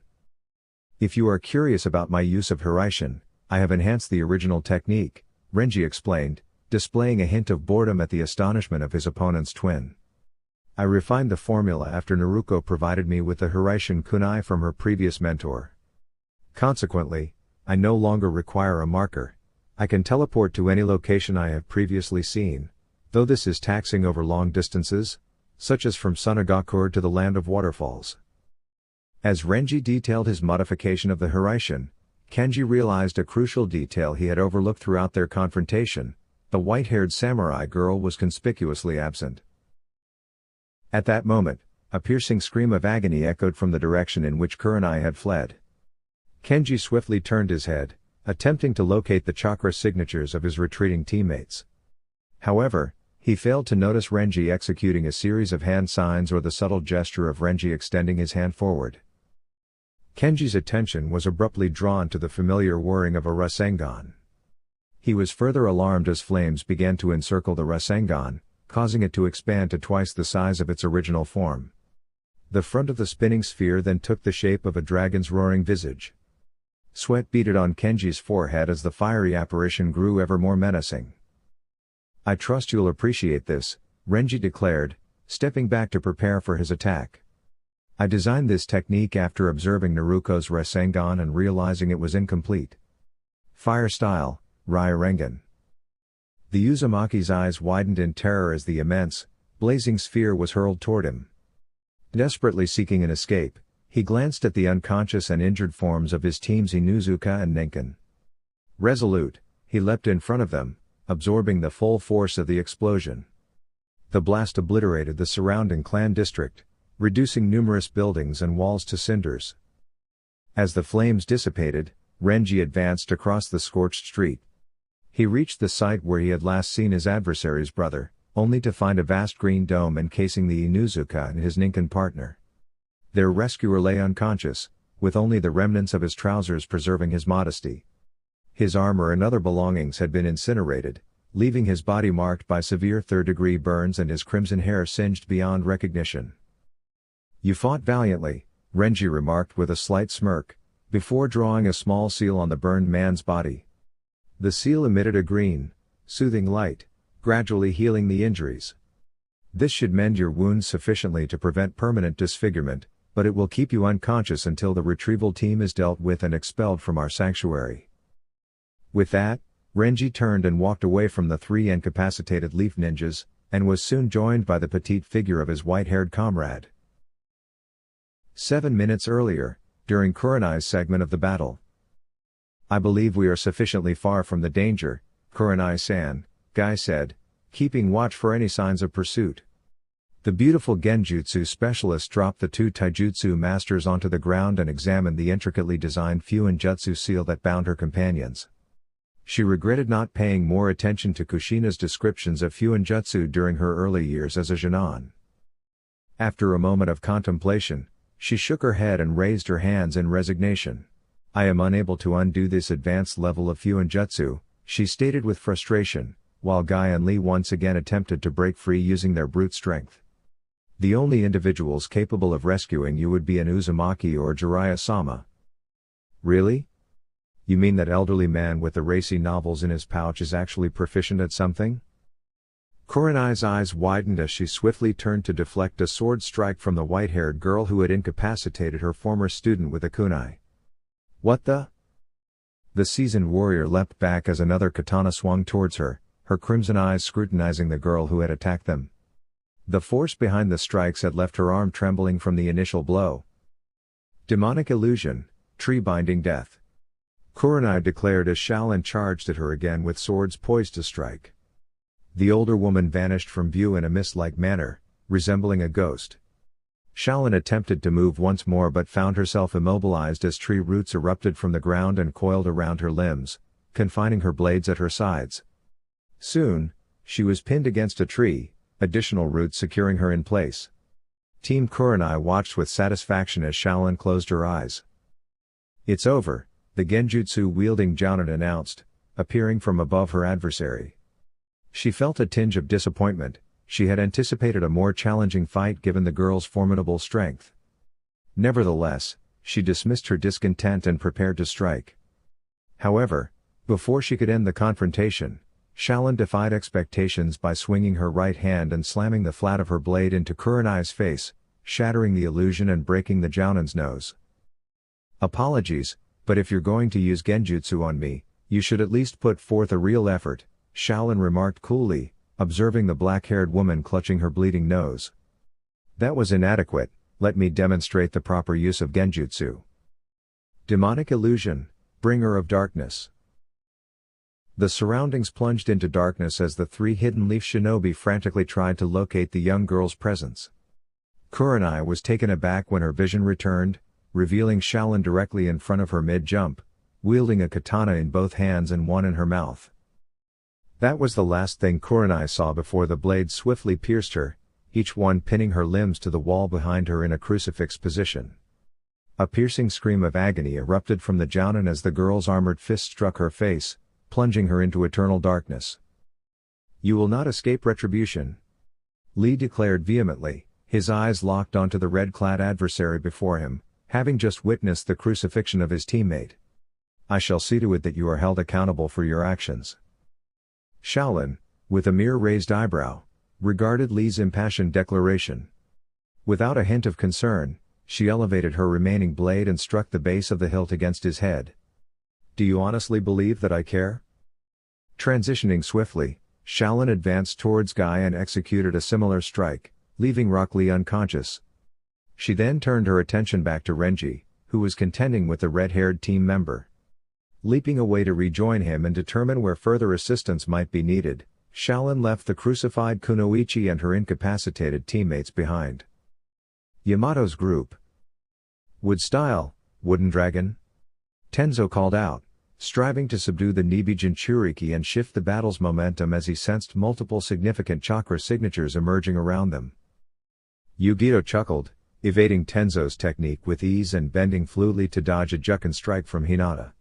Speaker 1: "If you are curious about my use of Hiraishin, I have enhanced the original technique," Renji explained, displaying a hint of boredom at the astonishment of his opponent's twin. "I refined the formula after Naruko provided me with the Hiraishin kunai from her previous mentor. Consequently, I no longer require a marker. I can teleport to any location I have previously seen, though this is taxing over long distances, such as from Sunagakur to the Land of Waterfalls." As Renji detailed his modification of the Hiraishin, Kenji realized a crucial detail he had overlooked throughout their confrontation: the white-haired samurai girl was conspicuously absent. At that moment, a piercing scream of agony echoed from the direction in which Kurenai had fled. Kenji swiftly turned his head, attempting to locate the chakra signatures of his retreating teammates. However, he failed to notice Renji executing a series of hand signs or the subtle gesture of Renji extending his hand forward. Kenji's attention was abruptly drawn to the familiar whirring of a Rasengan. He was further alarmed as flames began to encircle the Rasengan, causing it to expand to twice the size of its original form. The front of the spinning sphere then took the shape of a dragon's roaring visage. Sweat beaded on Kenji's forehead as the fiery apparition grew ever more menacing. "I trust you'll appreciate this," Renji declared, stepping back to prepare for his attack. "I designed this technique after observing Naruko's Rasengan and realizing it was incomplete. Fire style, Ryorengan." The Uzumaki's eyes widened in terror as the immense, blazing sphere was hurled toward him. Desperately seeking an escape, he glanced at the unconscious and injured forms of his teams Inuzuka and Ninken. Resolute, he leapt in front of them, absorbing the full force of the explosion. The blast obliterated the surrounding clan district, reducing numerous buildings and walls to cinders. As the flames dissipated, Renji advanced across the scorched street. He reached the site where he had last seen his adversary's brother, only to find a vast green dome encasing the Inuzuka and his Ninken partner. Their rescuer lay unconscious, with only the remnants of his trousers preserving his modesty. His armor and other belongings had been incinerated, leaving his body marked by severe third-degree burns and his crimson hair singed beyond recognition. "You fought valiantly," Renji remarked with a slight smirk, before drawing a small seal on the burned man's body. The seal emitted a green, soothing light, gradually healing the injuries. "This should mend your wounds sufficiently to prevent permanent disfigurement, but it will keep you unconscious until the retrieval team is dealt with and expelled from our sanctuary." With that, Renji turned and walked away from the three incapacitated leaf ninjas, and was soon joined by the petite figure of his white-haired comrade. 7 minutes earlier, during Kurenai's segment of the battle. "I believe we are sufficiently far from the danger," Kurenai-san, Guy said, keeping watch for any signs of pursuit. The beautiful Genjutsu specialist dropped the two taijutsu masters onto the ground and examined the intricately designed Fuinjutsu seal that bound her companions. She regretted not paying more attention to Kushina's descriptions of Fuinjutsu during her early years as a Genin. After a moment of contemplation, she shook her head and raised her hands in resignation. "I am unable to undo this advanced level of Fuinjutsu," she stated with frustration, while Guy and Lee once again attempted to break free using their brute strength. "The only individuals capable of rescuing you would be an Uzumaki or Jiraiya-sama." "Really? You mean that elderly man with the racy novels in his pouch is actually proficient at something?" Kurenai's eyes widened as she swiftly turned to deflect a sword strike from the white-haired girl who had incapacitated her former student with a kunai. "What the?" The seasoned warrior leapt back as another katana swung towards her, her crimson eyes scrutinizing the girl who had attacked them. The force behind the strikes had left her arm trembling from the initial blow. "Demonic illusion, tree-binding death," Kurenai declared as Shaolin charged at her again with swords poised to strike. The older woman vanished from view in a mist-like manner, resembling a ghost. Shaolin attempted to move once more but found herself immobilized as tree roots erupted from the ground and coiled around her limbs, confining her blades at her sides. Soon, she was pinned against a tree, additional roots securing her in place. Team Kurenai watched with satisfaction as Shaolin closed her eyes. "It's over," the Genjutsu-wielding Jounin announced, appearing from above her adversary. She felt a tinge of disappointment. She had anticipated a more challenging fight given the girl's formidable strength. Nevertheless, she dismissed her discontent and prepared to strike. However, before she could end the confrontation, Shaolin defied expectations by swinging her right hand and slamming the flat of her blade into Kurenai's face, shattering the illusion and breaking the Jounin's nose. "Apologies, but if you're going to use Genjutsu on me, you should at least put forth a real effort," Shaolin remarked coolly, observing the black-haired woman clutching her bleeding nose. "That was inadequate, let me demonstrate the proper use of Genjutsu." Demonic illusion, bringer of darkness. The surroundings plunged into darkness as the three hidden leaf shinobi frantically tried to locate the young girl's presence. Kurenai was taken aback when her vision returned, revealing Shaolin directly in front of her mid-jump, wielding a katana in both hands and one in her mouth. That was the last thing Kurenai saw before the blade swiftly pierced her, each one pinning her limbs to the wall behind her in a crucifix position. A piercing scream of agony erupted from the Jounin as the girl's armored fist struck her face, plunging her into eternal darkness. "You will not escape retribution," Lee declared vehemently, his eyes locked onto the red-clad adversary before him, having just witnessed the crucifixion of his teammate. "I shall see to it that you are held accountable for your actions." Shaolin, with a mere raised eyebrow, regarded Lee's impassioned declaration. Without a hint of concern, she elevated her remaining blade and struck the base of the hilt against his head. "Do you honestly believe that I care?" Transitioning swiftly, Shaolin advanced towards Guy and executed a similar strike, leaving Rock Lee unconscious. She then turned her attention back to Renji, who was contending with the red-haired team member. Leaping away to rejoin him and determine where further assistance might be needed, Shaolin left the crucified Kunoichi and her incapacitated teammates behind. Yamato's group. "Wood style, wooden dragon?" Tenzo called out, striving to subdue the Nibi Jinchuriki and shift the battle's momentum as he sensed multiple significant chakra signatures emerging around them. Yugito chuckled, evading Tenzo's technique with ease and bending fluidly to dodge a Jukken strike from Hinata.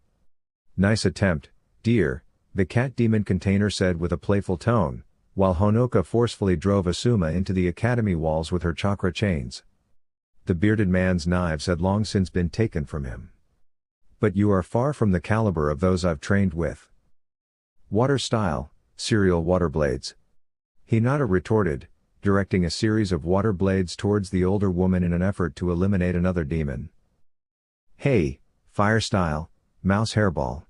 Speaker 1: "Nice attempt, dear," the cat demon container said with a playful tone, while Honoka forcefully drove Asuma into the academy walls with her chakra chains. The bearded man's knives had long since been taken from him. "But you are far from the caliber of those I've trained with." "Water style, serial water blades," Hinata retorted, directing a series of water blades towards the older woman in an effort to eliminate another demon. "Hey, fire style, mouse hairball,"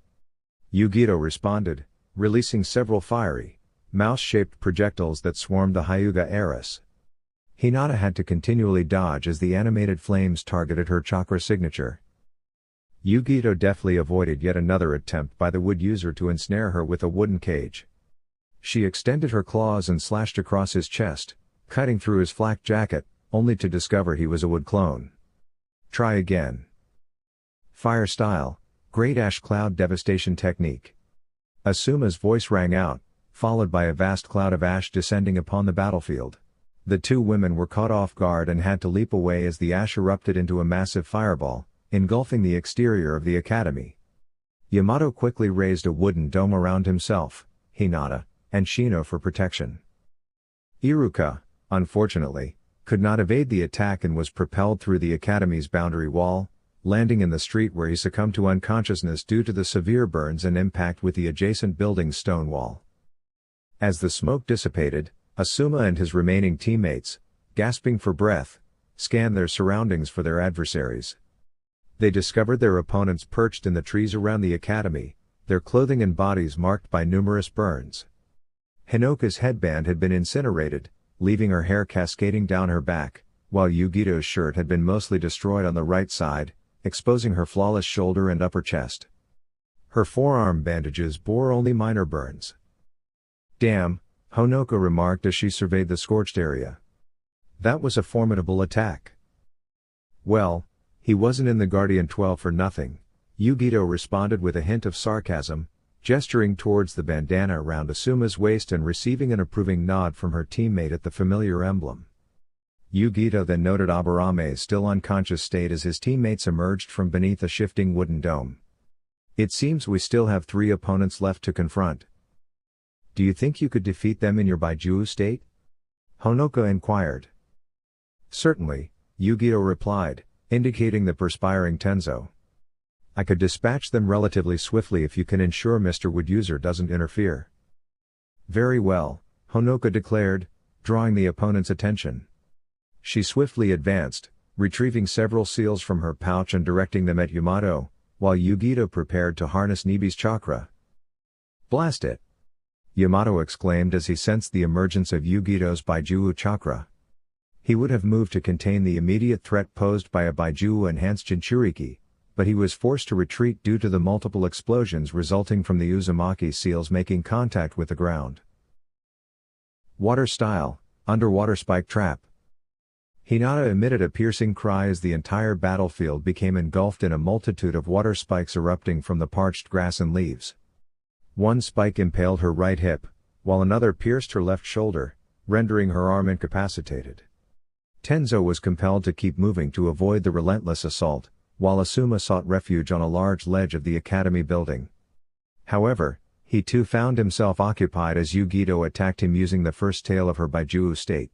Speaker 1: Yugito responded, releasing several fiery, mouse-shaped projectiles that swarmed the Hyuga heiress. Hinata had to continually dodge as the animated flames targeted her chakra signature. Yugito deftly avoided yet another attempt by the wood user to ensnare her with a wooden cage. She extended her claws and slashed across his chest, cutting through his flak jacket, only to discover he was a wood clone. "Try again." "Fire style, Great Ash Cloud Devastation Technique." Asuma's voice rang out, followed by a vast cloud of ash descending upon the battlefield. The two women were caught off guard and had to leap away as the ash erupted into a massive fireball, engulfing the exterior of the academy. Yamato quickly raised a wooden dome around himself, Hinata, and Shino for protection. Iruka, unfortunately, could not evade the attack and was propelled through the academy's boundary wall, landing in the street where he succumbed to unconsciousness due to the severe burns and impact with the adjacent building's stone wall. As the smoke dissipated, Asuma and his remaining teammates, gasping for breath, scanned their surroundings for their adversaries. They discovered their opponents perched in the trees around the academy, their clothing and bodies marked by numerous burns. Hinoka's headband had been incinerated, leaving her hair cascading down her back, while Yugito's shirt had been mostly destroyed on the right side, exposing her flawless shoulder and upper chest. Her forearm bandages bore only minor burns. "Damn," Honoka remarked as she surveyed the scorched area. "That was a formidable attack." "Well, he wasn't in the Guardian 12 for nothing," Yugito responded with a hint of sarcasm, gesturing towards the bandana around Asuma's waist and receiving an approving nod from her teammate at the familiar emblem. Yugito then noted Abarame's still unconscious state as his teammates emerged from beneath a shifting wooden dome. "It seems we still have 3 opponents left to confront. Do you think you could defeat them in your Baijuu state?" Honoka inquired. "Certainly," Yugito replied, indicating the perspiring Tenzo. "I could dispatch them relatively swiftly if you can ensure Mr. Wooduser doesn't interfere." "Very well," Honoka declared, drawing the opponent's attention. She swiftly advanced, retrieving several seals from her pouch and directing them at Yamato, while Yugito prepared to harness Nibi's chakra. "Blast it!" Yamato exclaimed as he sensed the emergence of Yugito's Baijuu chakra. He would have moved to contain the immediate threat posed by a Baijuu-enhanced Jinchuriki, but he was forced to retreat due to the multiple explosions resulting from the Uzumaki seals making contact with the ground. "Water style, underwater spike trap." Hinata emitted a piercing cry as the entire battlefield became engulfed in a multitude of water spikes erupting from the parched grass and leaves. One spike impaled her right hip, while another pierced her left shoulder, rendering her arm incapacitated. Tenzo was compelled to keep moving to avoid the relentless assault, while Asuma sought refuge on a large ledge of the academy building. However, he too found himself occupied as Yugito attacked him using the first tail of her Baijuu state.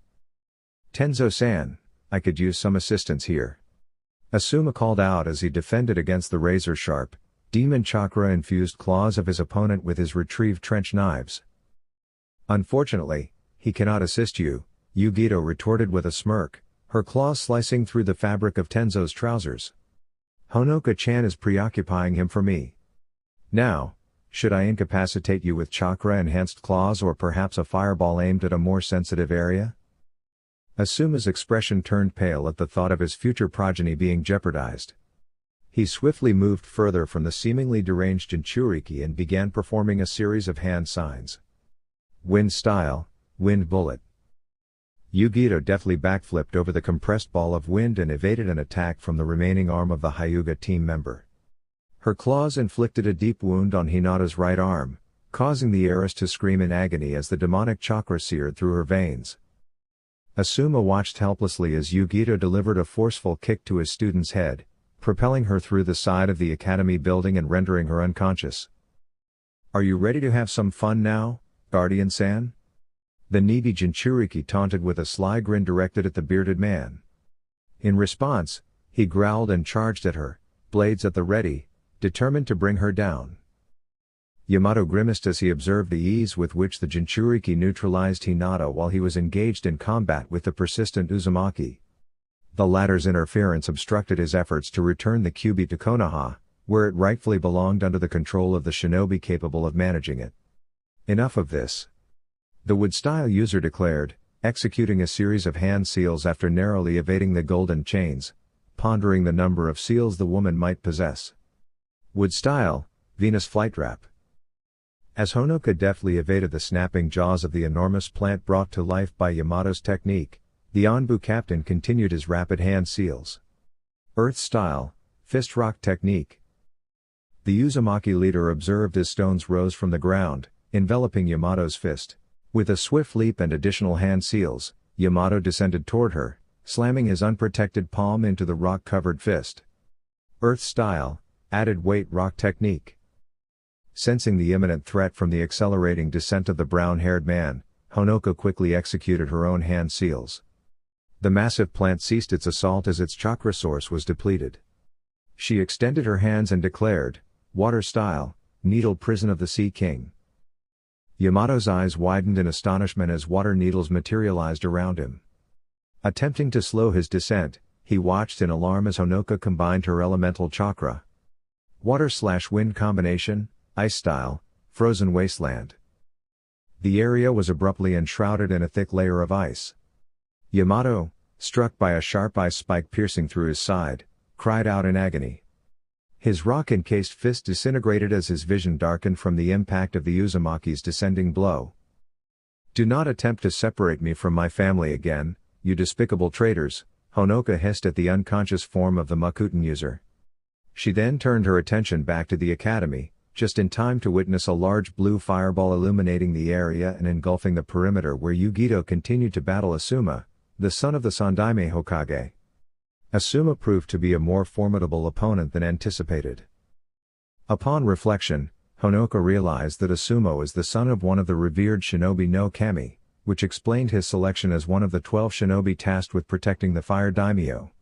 Speaker 1: "Tenzo-san, I could use some assistance here," Asuma called out as he defended against the razor-sharp, demon chakra-infused claws of his opponent with his retrieved trench knives. "Unfortunately, he cannot assist you," Yugito retorted with a smirk, her claws slicing through the fabric of Tenzo's trousers. "Honoka-chan is preoccupying him for me. Now, should I incapacitate you with chakra-enhanced claws or perhaps a fireball aimed at a more sensitive area?" Asuma's expression turned pale at the thought of his future progeny being jeopardized. He swiftly moved further from the seemingly deranged Jinchuriki and began performing a series of hand signs. Wind style, wind bullet. Yugito deftly backflipped over the compressed ball of wind and evaded an attack from the remaining arm of the Hyuga team member. Her claws inflicted a deep wound on Hinata's right arm, causing the heiress to scream in agony as the demonic chakra seared through her veins. Asuma watched helplessly as Yugito delivered a forceful kick to his student's head, propelling her through the side of the academy building and rendering her unconscious. "Are you ready to have some fun now, Guardian-san?" The needy Jinchuriki taunted with a sly grin directed at the bearded man. In response, he growled and charged at her, blades at the ready, determined to bring her down. Yamato grimaced as he observed the ease with which the Jinchuriki neutralized Hinata while he was engaged in combat with the persistent Uzumaki. The latter's interference obstructed his efforts to return the Kyuubi to Konoha, where it rightfully belonged under the control of the shinobi capable of managing it. "Enough of this," the wood-style user declared, executing a series of hand seals after narrowly evading the golden chains, pondering the number of seals the woman might possess. Wood-style, Venus flytrap. As Honoka deftly evaded the snapping jaws of the enormous plant brought to life by Yamato's technique, the Anbu captain continued his rapid hand seals. Earth-style, fist rock technique. The Uzumaki leader observed as stones rose from the ground, enveloping Yamato's fist. With a swift leap and additional hand seals, Yamato descended toward her, slamming his unprotected palm into the rock-covered fist. Earth-style, added weight rock technique. Sensing the imminent threat from the accelerating descent of the brown-haired man, Honoka quickly executed her own hand seals. The massive plant ceased its assault as its chakra source was depleted. She extended her hands and declared, "Water-style, needle prison of the Sea King." Yamato's eyes widened in astonishment as water needles materialized around him. Attempting to slow his descent, he watched in alarm as Honoka combined her elemental chakra. Water/wind combination, ice-style, frozen wasteland. The area was abruptly enshrouded in a thick layer of ice. Yamato, struck by a sharp ice spike piercing through his side, cried out in agony. His rock-encased fist disintegrated as his vision darkened from the impact of the Uzumaki's descending blow. "Do not attempt to separate me from my family again, you despicable traitors," Honoka hissed at the unconscious form of the Makuten user. She then turned her attention back to the academy, just in time to witness a large blue fireball illuminating the area and engulfing the perimeter where Yugito continued to battle Asuma, the son of the Sandaime Hokage. Asuma proved to be a more formidable opponent than anticipated. Upon reflection, Honoka realized that Asuma is the son of one of the revered shinobi no kami, which explained his selection as one of the 12 shinobi tasked with protecting the fire daimyo.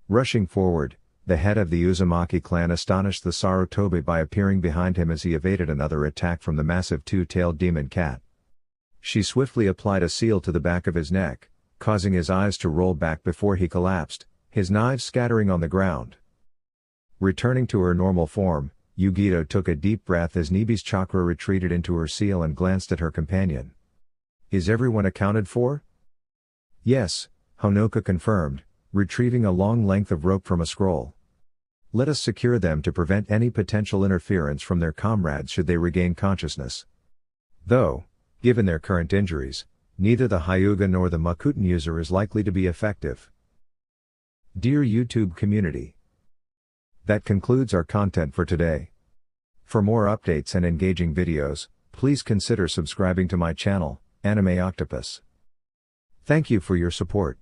Speaker 1: Rushing forward, the head of the Uzumaki clan astonished the Sarutobi by appearing behind him as he evaded another attack from the massive two-tailed demon cat. She swiftly applied a seal to the back of his neck, causing his eyes to roll back before he collapsed, his knives scattering on the ground. Returning to her normal form, Yugito took a deep breath as Nibi's chakra retreated into her seal and glanced at her companion. "Is everyone accounted for?" "Yes," Honoka confirmed, retrieving a long length of rope from a scroll. "Let us secure them to prevent any potential interference from their comrades should they regain consciousness. Though, given their current injuries, Neither the Hyuga nor the Makuten user is likely to be effective. Dear YouTube community, that concludes our content for today. For more updates and engaging videos, please consider subscribing to my channel, Anime Octopus. Thank you for your support.